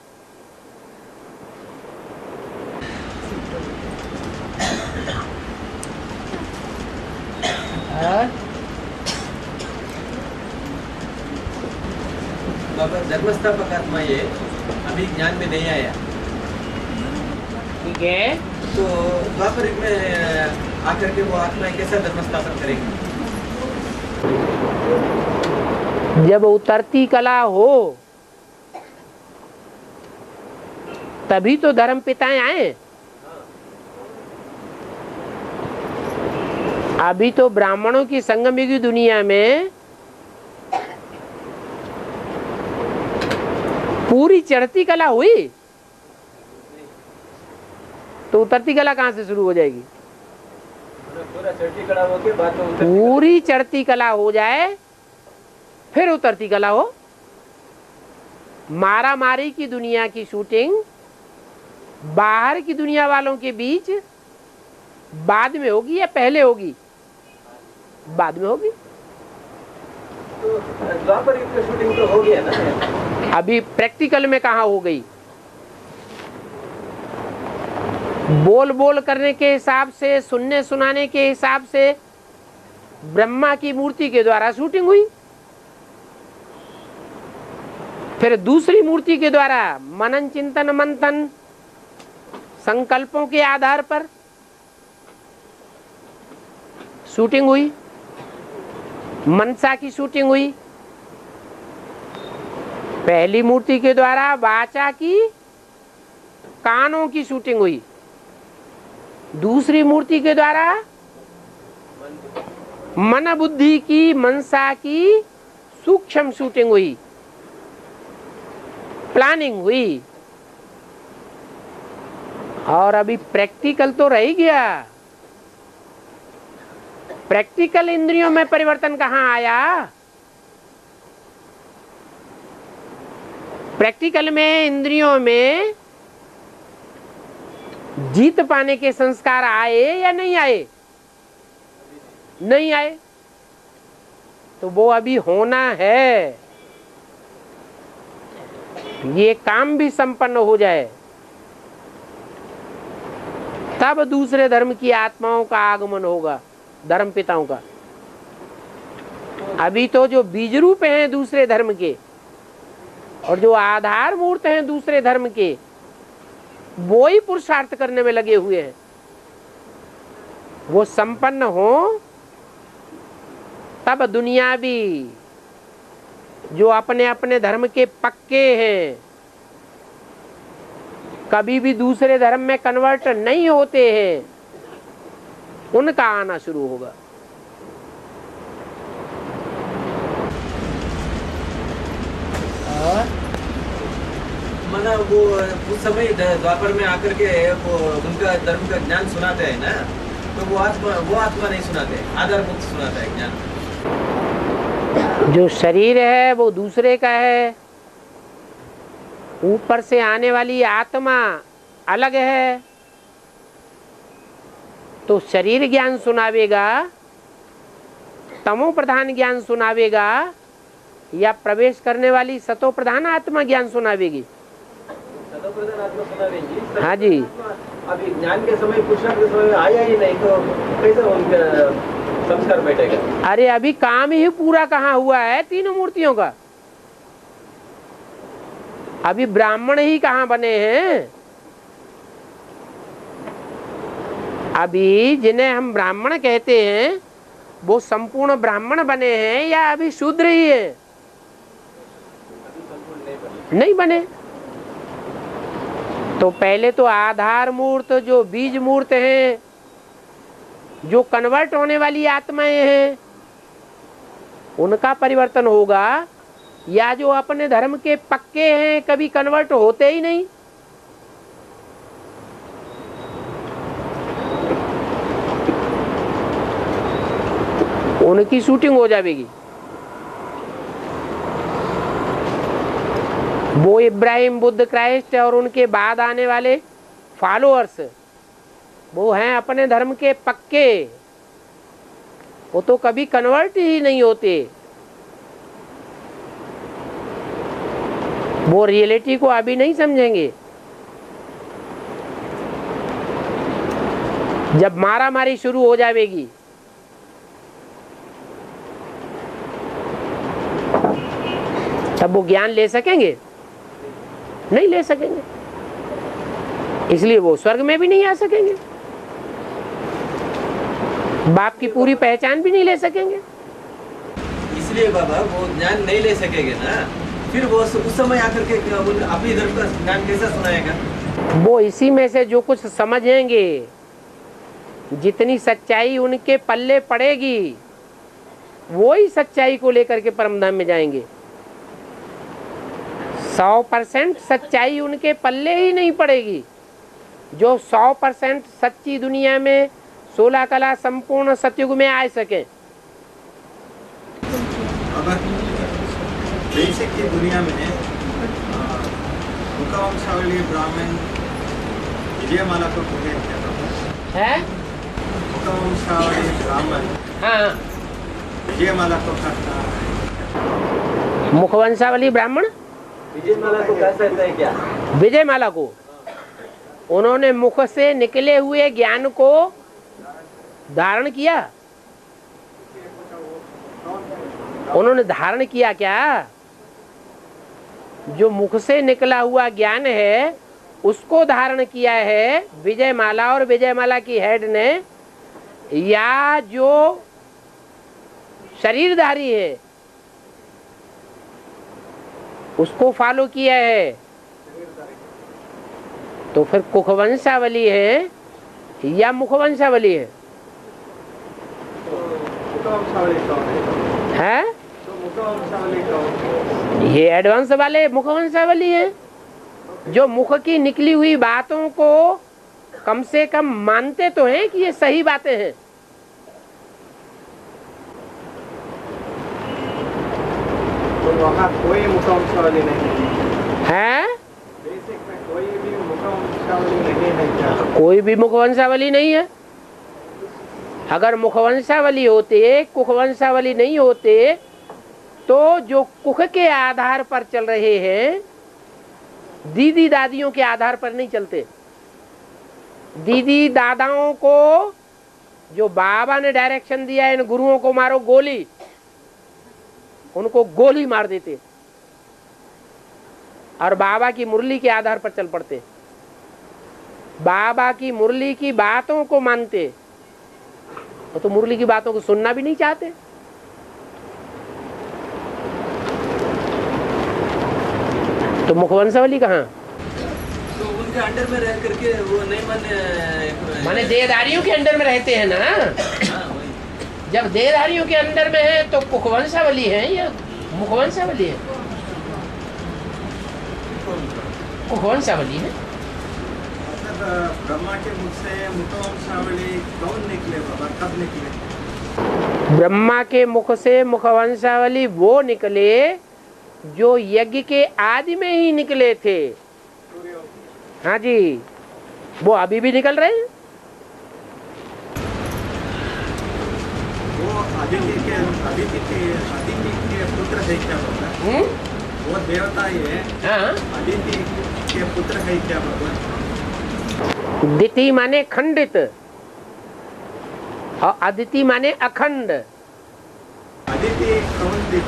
बाबा धर्मस्थापक आत्मा ये अभी ज्ञान में नहीं आया, ठीक है? तो द्वापर युग में आकर के वो आत्माएं कैसा धर्मस्थापन करेंगी? जब उतरती कला हो तभी तो धर्म पिताएं आए। अभी तो ब्राह्मणों की संगमयुगी दुनिया में पूरी चढ़ती कला हुई, तो उतरती कला कहां से शुरू हो जाएगी? पूरा चढ़ती कला हो के बाद में पूरी चढ़ती कला हो जाए फिर उतरती कला हो। मारा मारी की दुनिया की शूटिंग बाहर की दुनिया वालों के बीच बाद में होगी या पहले होगी? बाद में होगी। तो द्वापर युग की शूटिंग तो हो गया ना, अभी प्रैक्टिकल में कहाँ हो गई? बोल बोल करने के हिसाब से, सुनने सुनाने के हिसाब से ब्रह्मा की मूर्ति के द्वारा शूटिंग हुई, फिर दूसरी मूर्ति के द्वारा मनन चिंतन मंथन संकल्पों के आधार पर शूटिंग हुई, मनसा की शूटिंग हुई। पहली मूर्ति के द्वारा वाचा की, कानों की शूटिंग हुई, दूसरी मूर्ति के द्वारा मन बुद्धि की, मनसा की सूक्ष्म शूटिंग हुई, प्लानिंग हुई। और अभी प्रैक्टिकल तो रह ही गया। प्रैक्टिकल इंद्रियों में परिवर्तन कहाँ आया? प्रैक्टिकल में इंद्रियों में जीत पाने के संस्कार आए या नहीं आए? नहीं आए। तो वो अभी होना है। ये काम भी संपन्न हो जाए तब दूसरे धर्म की आत्माओं का आगमन होगा, धर्म पिताओं का। अभी तो जो बीज रूप हैं दूसरे धर्म के और जो आधार मूर्त हैं दूसरे धर्म के, वो ही पुरुषार्थ करने में लगे हुए हैं। वो संपन्न हो तब दुनिया भी जो अपने अपने धर्म के पक्के हैं, कभी भी दूसरे धर्म में कन्वर्ट नहीं होते हैं, उनका आना शुरू होगा। मना वो उस समय द्वापर में आकर के वो उनका धर्म का ज्ञान सुनाते हैं ना, तो वो आत्मा नहीं सुनाते, आधार मुक्त सुनाता है ज्ञान। जो शरीर है वो दूसरे का है, ऊपर से आने वाली आत्मा अलग है। तो शरीर ज्ञान सुनावेगा, तमो प्रधान ज्ञान सुनावेगा, या प्रवेश करने वाली सतो प्रधान आत्मा ज्ञान सुनावेगी? सतो प्रधान आत्मा सुनावेगी। हाँ जी। अभी ज्ञान के समय पुरुषार्थ के समय आया ही नहीं, तो कैसे उनका संस्कार बैठेगा? अरे अभी काम ही पूरा कहाँ हुआ है तीनों मूर्तियों का? अभी ब्राह्मण ही कहाँ बने हैं? अभी जिन्हें हम ब्राह्मण कहते हैं वो संपूर्ण ब्राह्मण बने हैं या अभी शूद्र ही है? नहीं बने। तो पहले तो आधार मूर्त जो बीज मूर्त हैं, जो कन्वर्ट होने वाली आत्माएं हैं, उनका परिवर्तन होगा, या जो अपने धर्म के पक्के हैं कभी कन्वर्ट होते ही नहीं। उनकी शूटिंग हो जाएगी। वो इब्राहिम, बुद्ध, क्राइस्ट और उनके बाद आने वाले फॉलोअर्स, वो हैं अपने धर्म के पक्के, वो तो कभी कन्वर्ट ही नहीं होते। वो रियलिटी को अभी नहीं समझेंगे। जब मारा मारी शुरू हो जाएगी, तब वो ज्ञान ले सकेंगे? नहीं ले सकेंगे। इसलिए वो स्वर्ग में भी नहीं आ सकेंगे, बाप की पूरी पहचान भी नहीं ले सकेंगे। इसलिए बाबा वो ज्ञान नहीं ले सकेंगे ना, फिर वो उस समय आकर के अपनी धर्म का ज्ञान कैसा सुनाएगा? वो इसी में से जो कुछ समझेंगे, जितनी सच्चाई उनके पल्ले पड़ेगी, वो ही सच्चाई को लेकर के परमधाम में जाएंगे। 100% सच्चाई उनके पल्ले ही नहीं पड़ेगी। जो 100% सच्ची दुनिया में 16 कला संपूर्ण सतयुग में आ सके। बेसिक की दुनिया में मुखवंशावली ब्राह्मण विजयमाला को पूरे है। मुखवंशावली ब्राह्मण हाँ, विजयमाला को करता है। मुखवंशावली ब्राह्मण विजयमाला को कह सकते हैं क्या? विजयमाला को उन्होंने मुख से निकले हुए ज्ञान को धारण किया। उन्होंने धारण किया क्या? जो मुख से निकला हुआ ज्ञान है उसको धारण किया है विजयमाला और विजयमाला की हेड ने, या जो शरीरधारी है उसको फॉलो किया है। तो फिर कुखवंशावली है या मुखवंशावली है? है ये एडवांस वाले मुखवंशावली है, जो मुख की निकली हुई बातों को कम से कम मानते तो हैं कि ये सही बातें हैं। तो वहाँ कोई मुखवंशावली नहीं है? बेसिक में कोई भी मुखवंशावली नहीं है क्या? कोई भी मुखवंशावली नहीं है। अगर मुखवंशावली होते, कुखवंशावली नहीं होते, तो जो कुख के आधार पर चल रहे हैं, दीदी दादियों के आधार पर नहीं चलते। दीदी दादाओं को जो बाबा ने डायरेक्शन दिया है, इन गुरुओं को मारो गोली, उनको गोली मार देते और बाबा की मुरली के आधार पर चल पड़ते, बाबा की मुरली की बातों को मानते। वो तो मुरली की बातों को सुनना भी नहीं चाहते। तो मुखवंशावली कहाँ? तो उनके अंडर में रह करके वो नहीं माने देहधारियों के अंडर में रहते हैं ना। हाँ, वही। जब देहधारियों के अंडर में है तो कुखवंशावली है या मुखवंशावली है? कुखवंशावली है। ब्रह्मा के मुख से मुखवंशावली कौन निकले बाबा, कब निकले? ब्रह्मा के मुख से मुखवंशावली वो निकले जो यज्ञ के आदि में ही निकले थे। हाँ जी, वो अभी भी निकल रहे हैं। वो आदित्य के पुत्र है क्या बाबा? वो देवता ही है। हाँ, आदित्य के पुत्र है क्या बाबा? दिति माने खंडित और अदिति माने अखंड। आदित्य कौन थी?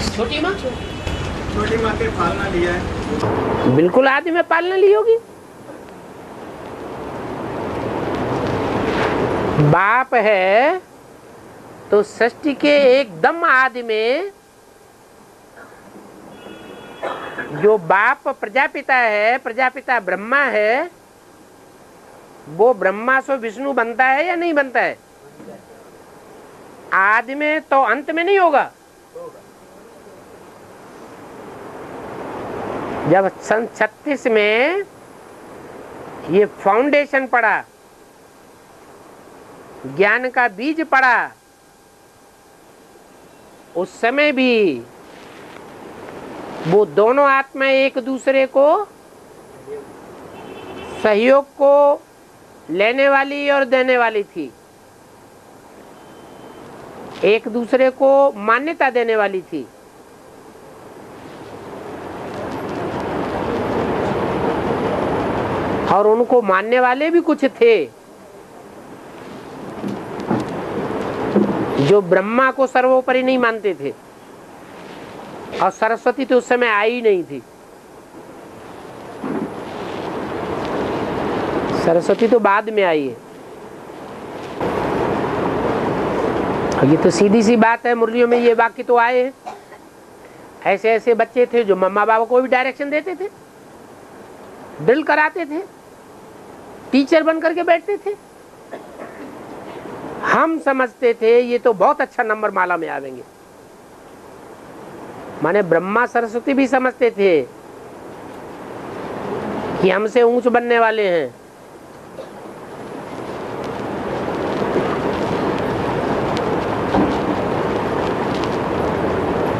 छोटी माँ। छोटी माँ के पालना लिया है। बिल्कुल आदि में पालना ली होगी। बाप है तो सृष्टि के एकदम आदि में जो बाप प्रजापिता है, प्रजापिता ब्रह्मा है, वो ब्रह्मा से विष्णु बनता है या नहीं बनता है? आदि में तो अंत में नहीं होगा। जब सन 36 में ये फाउंडेशन पड़ा, ज्ञान का बीज पड़ा, उस समय भी वो दोनों आत्मा एक दूसरे को सहयोग को लेने वाली और देने वाली थी, एक दूसरे को मान्यता देने वाली थी। और उनको मानने वाले भी कुछ थे जो ब्रह्मा को सर्वोपरि नहीं मानते थे। और सरस्वती तो उस समय आई नहीं थी। सरस्वती तो बाद में आई है। ये तो सीधी सी बात है, मुरलियों में ये वाक्य तो आए हैं। ऐसे ऐसे बच्चे थे जो मम्मा बाबा को भी डायरेक्शन देते थे, ड्रिल कराते थे, टीचर बन करके बैठते थे। हम समझते थे ये तो बहुत अच्छा नंबर माला में आवेंगे। माने ब्रह्मा सरस्वती भी समझते थे कि हमसे ऊंच बनने वाले हैं।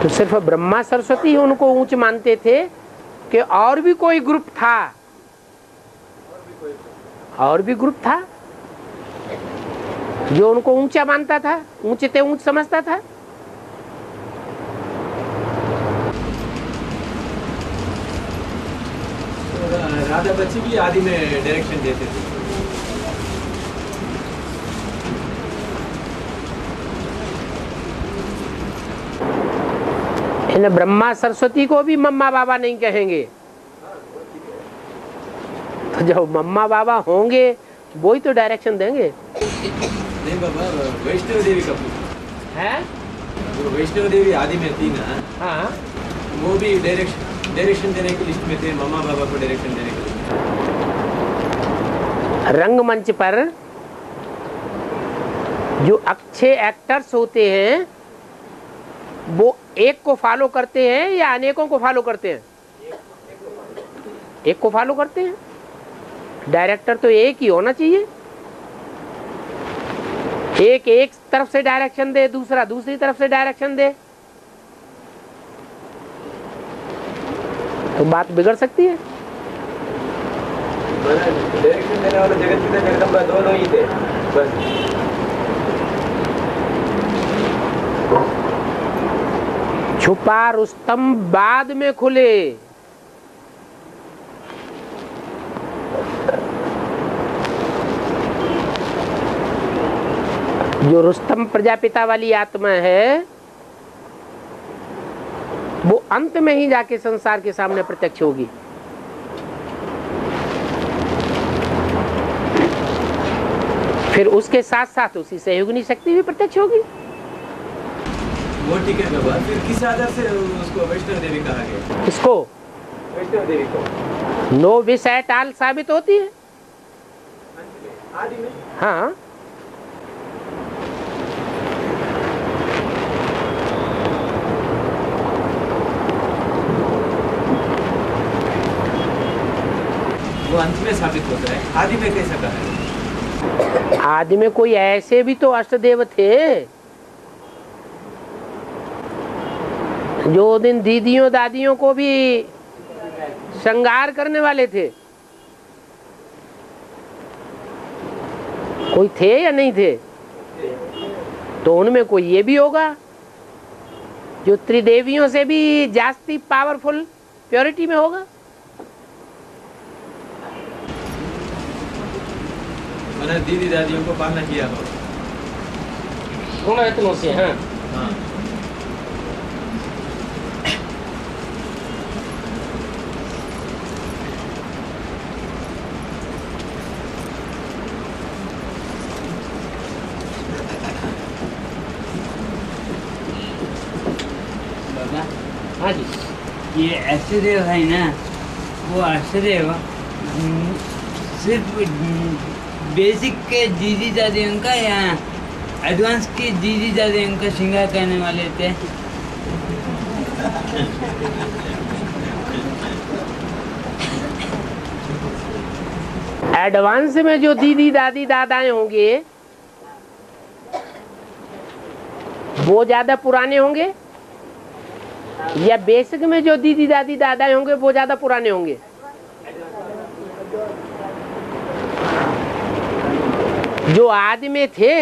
तो सिर्फ ब्रह्मा सरस्वती ही उनको ऊंच मानते थे कि और भी कोई ग्रुप था, और भी ग्रुप था जो उनको ऊंचा मानता था, ऊंचे ते ऊंच समझता था। राधा बच्ची भी आदि में डायरेक्शन देते थे। इन ब्रह्मा सरस्वती को भी मम्मा बाबा नहीं कहेंगे। तो जब मम्मा बाबा होंगे वो ही तो डायरेक्शन देंगे। नहीं बाबा, वैष्णव देवी का है, वो वैष्णव देवी आदि में थी ना। हाँ, वो भी डायरेक्शन देने की लिस्ट में थे, मम्मा बाबा को डायरेक्शन देने के लिए। रंगमंच पर जो अच्छे एक्टर्स होते हैं वो एक को फॉलो करते हैं या अनेकों को फॉलो करते हैं? एक को फॉलो करते हैं। डायरेक्टर तो एक ही होना चाहिए। एक तरफ से डायरेक्शन दे, दूसरा दूसरी तरफ से डायरेक्शन दे, तो बात बिगड़ सकती है। डायरेक्शन देने वाले जगत पिता जगदम्बा दोनों ही थे बस। छुपा रुस्तम बाद में खुले। जो रुस्तम प्रजापिता वाली आत्मा है वो अंत में ही जाके संसार के सामने प्रत्यक्ष होगी। फिर उसके साथ साथ उसी सहयोगिनी शक्ति भी प्रत्यक्ष होगी। वो ठीक है बाबा, फिर किस आधार से उसको वैष्णव देवी कहा गया? इसको वैष्णव देवी को नो विष एट ऑल साबित होती है। आदि में हाँ, वो अंत में साबित होता है, आदि में कैसा कहा है? आदि में कोई ऐसे भी तो अष्टदेव थे जो दिन दीदियों दादियों को भी श्रृंगार करने वाले थे। कोई थे या नहीं थे? तो उनमें कोई ये भी होगा जो त्रिदेवियों से भी जास्ती पावरफुल प्योरिटी में होगा। मैंने दीदी दादियों को पालना किया हो गुण रत्नों से। हाँ, हाँ। बाबा हाँ जी, ये अष्टदेव है ना, वो अष्टदेव सिर्फ बेसिक के दीदी दादियों का या एडवांस के दीदी दादियों का श्रृंगार करने वाले थे? एडवांस में जो दीदी दादी दादाएं होंगे वो ज्यादा पुराने होंगे, या बेसिक में जो दीदी दादी दादाएं होंगे वो ज्यादा पुराने होंगे? जो आदि में थे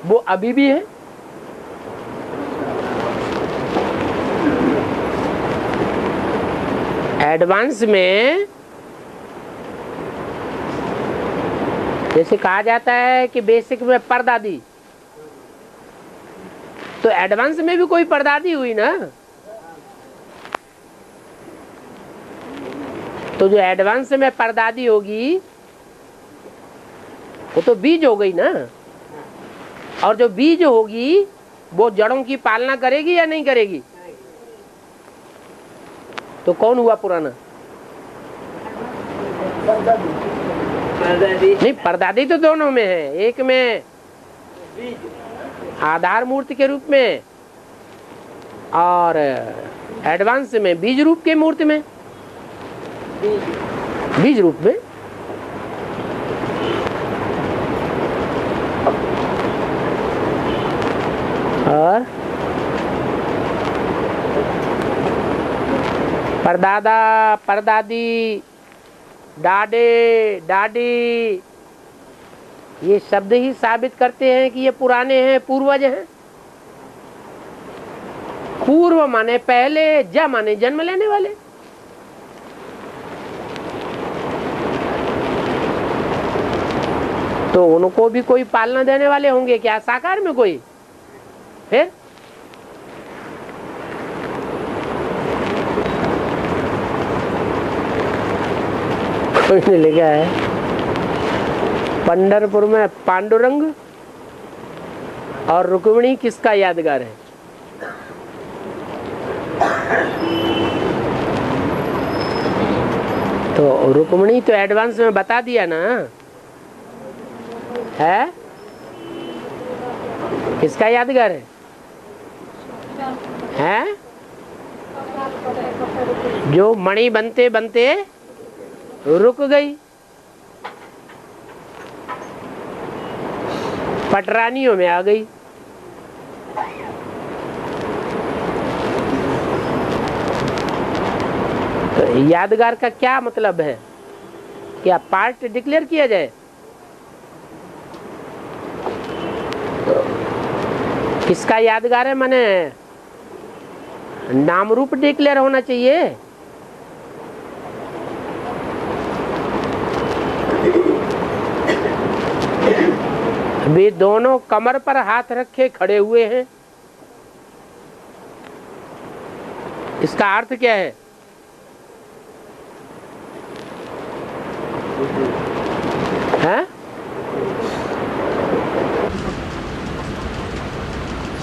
वो अभी भी है। एडवांस में जैसे कहा जाता है कि बेसिक में परदादी, तो एडवांस में भी कोई परदादी हुई ना। तो जो एडवांस में परदादी होगी वो तो बीज हो गई ना, और जो बीज होगी वो जड़ों की पालना करेगी या नहीं करेगी? तो कौन हुआ पुराना? परदादी नहीं, परदादी तो दोनों में है, एक में आधार मूर्ति के रूप में और एडवांस में बीज रूप के मूर्ति में, बीज रूप में। और परदादा परदादी डाडे डाडी ये शब्द ही साबित करते हैं कि ये पुराने हैं, पूर्वज हैं। पूर्व माने पहले, ज माने जन्म लेने वाले। तो उनको भी कोई पालना देने वाले होंगे क्या साकार में कोई? फिर कोई ने लिखा है पंढरपुर में पांडुरंग और रुक्मिणी किसका यादगार है? तो रुक्मिणी तो एडवांस में बता दिया ना है, किसका यादगार है? हैं? जो मणि बनते बनते रुक गई। पटरानियों में आ गई। तो यादगार का क्या मतलब है? क्या पार्ट डिक्लेयर किया जाए? किसका यादगार है? माने नाम रूप डिक्लेयर होना चाहिए। वे दोनों कमर पर हाथ रखे खड़े हुए हैं। इसका अर्थ क्या है? हैं?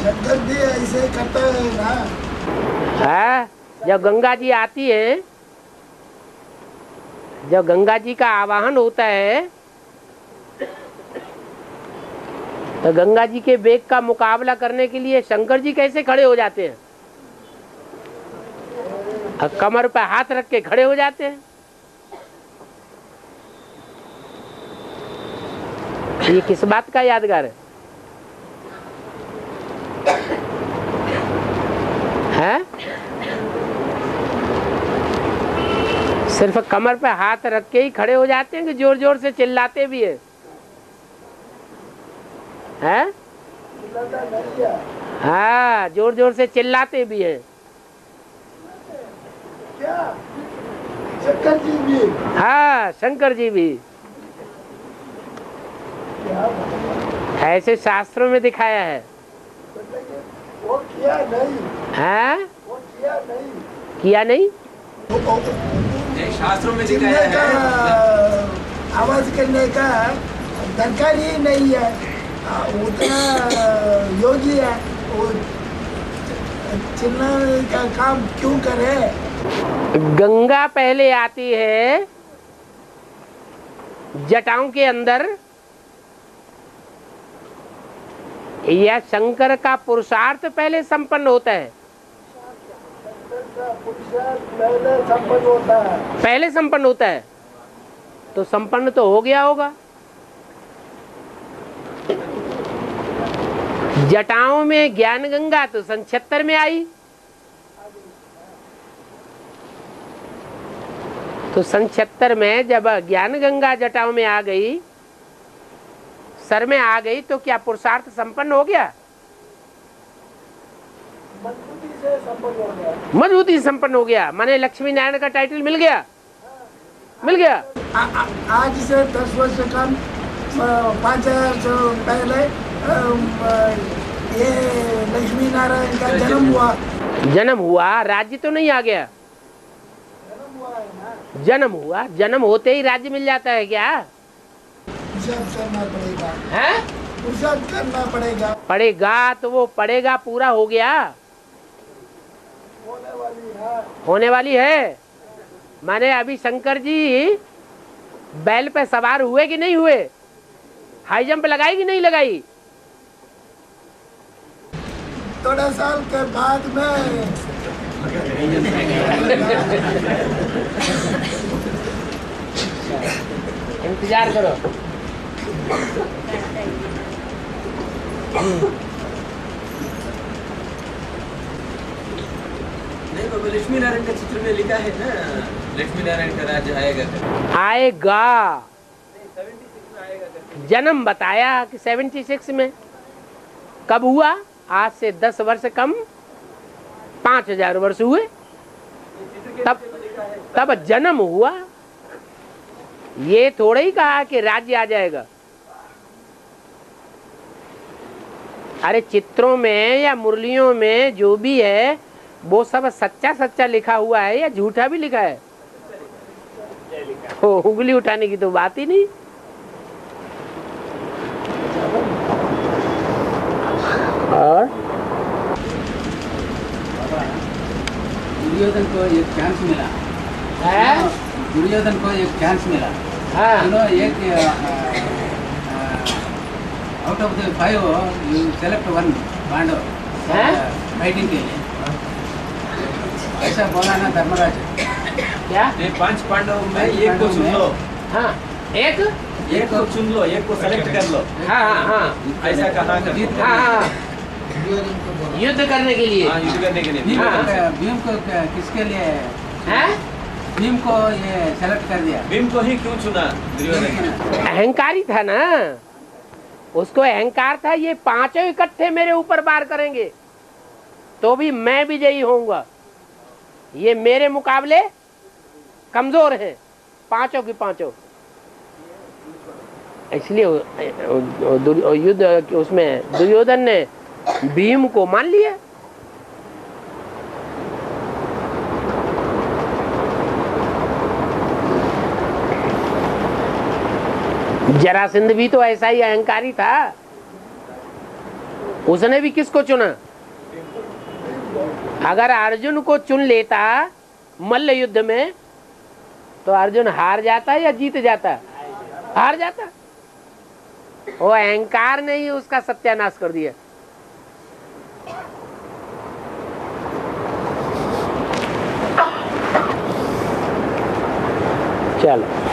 शंकर भी ऐसे ही करते हैं ना। है, जब गंगा जी आती है, जब गंगा जी का आवाहन होता है, तो गंगा जी के वेग का मुकाबला करने के लिए शंकर जी कैसे खड़े हो जाते हैं? कमर पर हाथ रख के खड़े हो जाते हैं। ये किस बात का यादगार है? हैं? सिर्फ कमर पे हाथ रख के ही खड़े हो जाते हैं कि जोर जोर से चिल्लाते भी है? हैं? हाँ, जोर जोर से चिल्लाते भी है। क्या? शंकर जी भी? हाँ, शंकर जी भी। ऐसे शास्त्रों में दिखाया है। वो किया नहीं। हैं? वो किया नहीं। किया नहीं? शास्त्रों में दिखाया है। आवाज करने का दरकार ही नहीं है। उतना योगी है, वो चिल्लाने का काम क्यों करे? गंगा पहले आती है जटाओं के अंदर, या शंकर का पुरुषार्थ पहले संपन्न होता है? पहले संपन्न होता है। पहले संपन्न होता है, तो संपन्न तो हो गया होगा। जटाओं में ज्ञान गंगा तो सन 76 में आई, तो सन 76 में जब ज्ञान गंगा जटाओं में आ गई, सर में आ गई, तो क्या पुरुषार्थ संपन्न हो गया? मजबूती से संपन्न हो गया। मजबूती संपन्न हो गया, माने लक्ष्मी नारायण का टाइटल मिल गया। मिल गया। आज से 10 वर्ष कम 5000 पहले ये लक्ष्मी नारायण का जन्म हुआ। जन्म हुआ, राज्य तो नहीं आ गया। जन्म हुआ है ना। जन्म हुआ, जन्म होते ही राज्य मिल जाता है क्या? पुरुषार्थ करना पड़ेगा। है? पुरुषार्थ करना पड़ेगा। पड़ेगा, तो वो पड़ेगा पूरा हो गया। होने वाली है। होने वाली है। माने अभी शंकर जी बैल पे सवार हुए कि नहीं हुए? हाई जंप लगाई कि नहीं लगाई? थोड़ा साल के बाद में इंतजार करो। नहीं बाबा, लक्ष्मी नारायण का चित्र में लिखा है ना, लक्ष्मी नारायण का राज्य आएगा। आएगा, जन्म बताया कि 76 में। कब हुआ? आज से 10 वर्ष कम 5000 वर्ष हुए, तब जन्म हुआ। ये थोड़ा ही कहा कि राज्य आ जाएगा। अरे चित्रों में या मुरलियों में जो भी है वो सब सच्चा सच्चा लिखा हुआ है या झूठा भी लिखा है? तो उंगली उठाने की तो बात ही नहीं। और दुर्योधन को एक चांस मिला है? दुर्योधन को एक चांस मिला। हाँ। एक out of the 5 you select 1 Pandava fighting के लिए, ऐसा बोला ना धर्मराज। क्या? ये 5 पांडवों में एक को चुन लो। हाँ, एक को चुन लो, एक को सेलेक्ट कर लो। हाँ हाँ हाँ, ऐसा कहा कर। हाँ हाँ, युद्ध करने के लिए। हाँ, युद्ध करने के लिए। भीम को किसके लिए हैं? भीम को ये सेलेक्ट कर दिया? भीम को ही क्यों चुना दुर्योधन ने? अहंकारी था ना, उसको अहंकार था ये पांचों इकट्ठे मेरे ऊपर वार करेंगे तो भी मैं विजयी होऊंगा। ये मेरे मुकाबले कमजोर हैं पांचों की पांचों, इसलिए युद्ध उसमें दुर्योधन ने भीम को मान लिया। जरासंध भी तो ऐसा ही अहंकारी था, उसने भी किसको चुना? अगर अर्जुन को चुन लेता मल्ल युद्ध में तो अर्जुन हार जाता या जीत जाता? हार जाता। वो अहंकार ने ही उसका सत्यानाश कर दिया। चलो।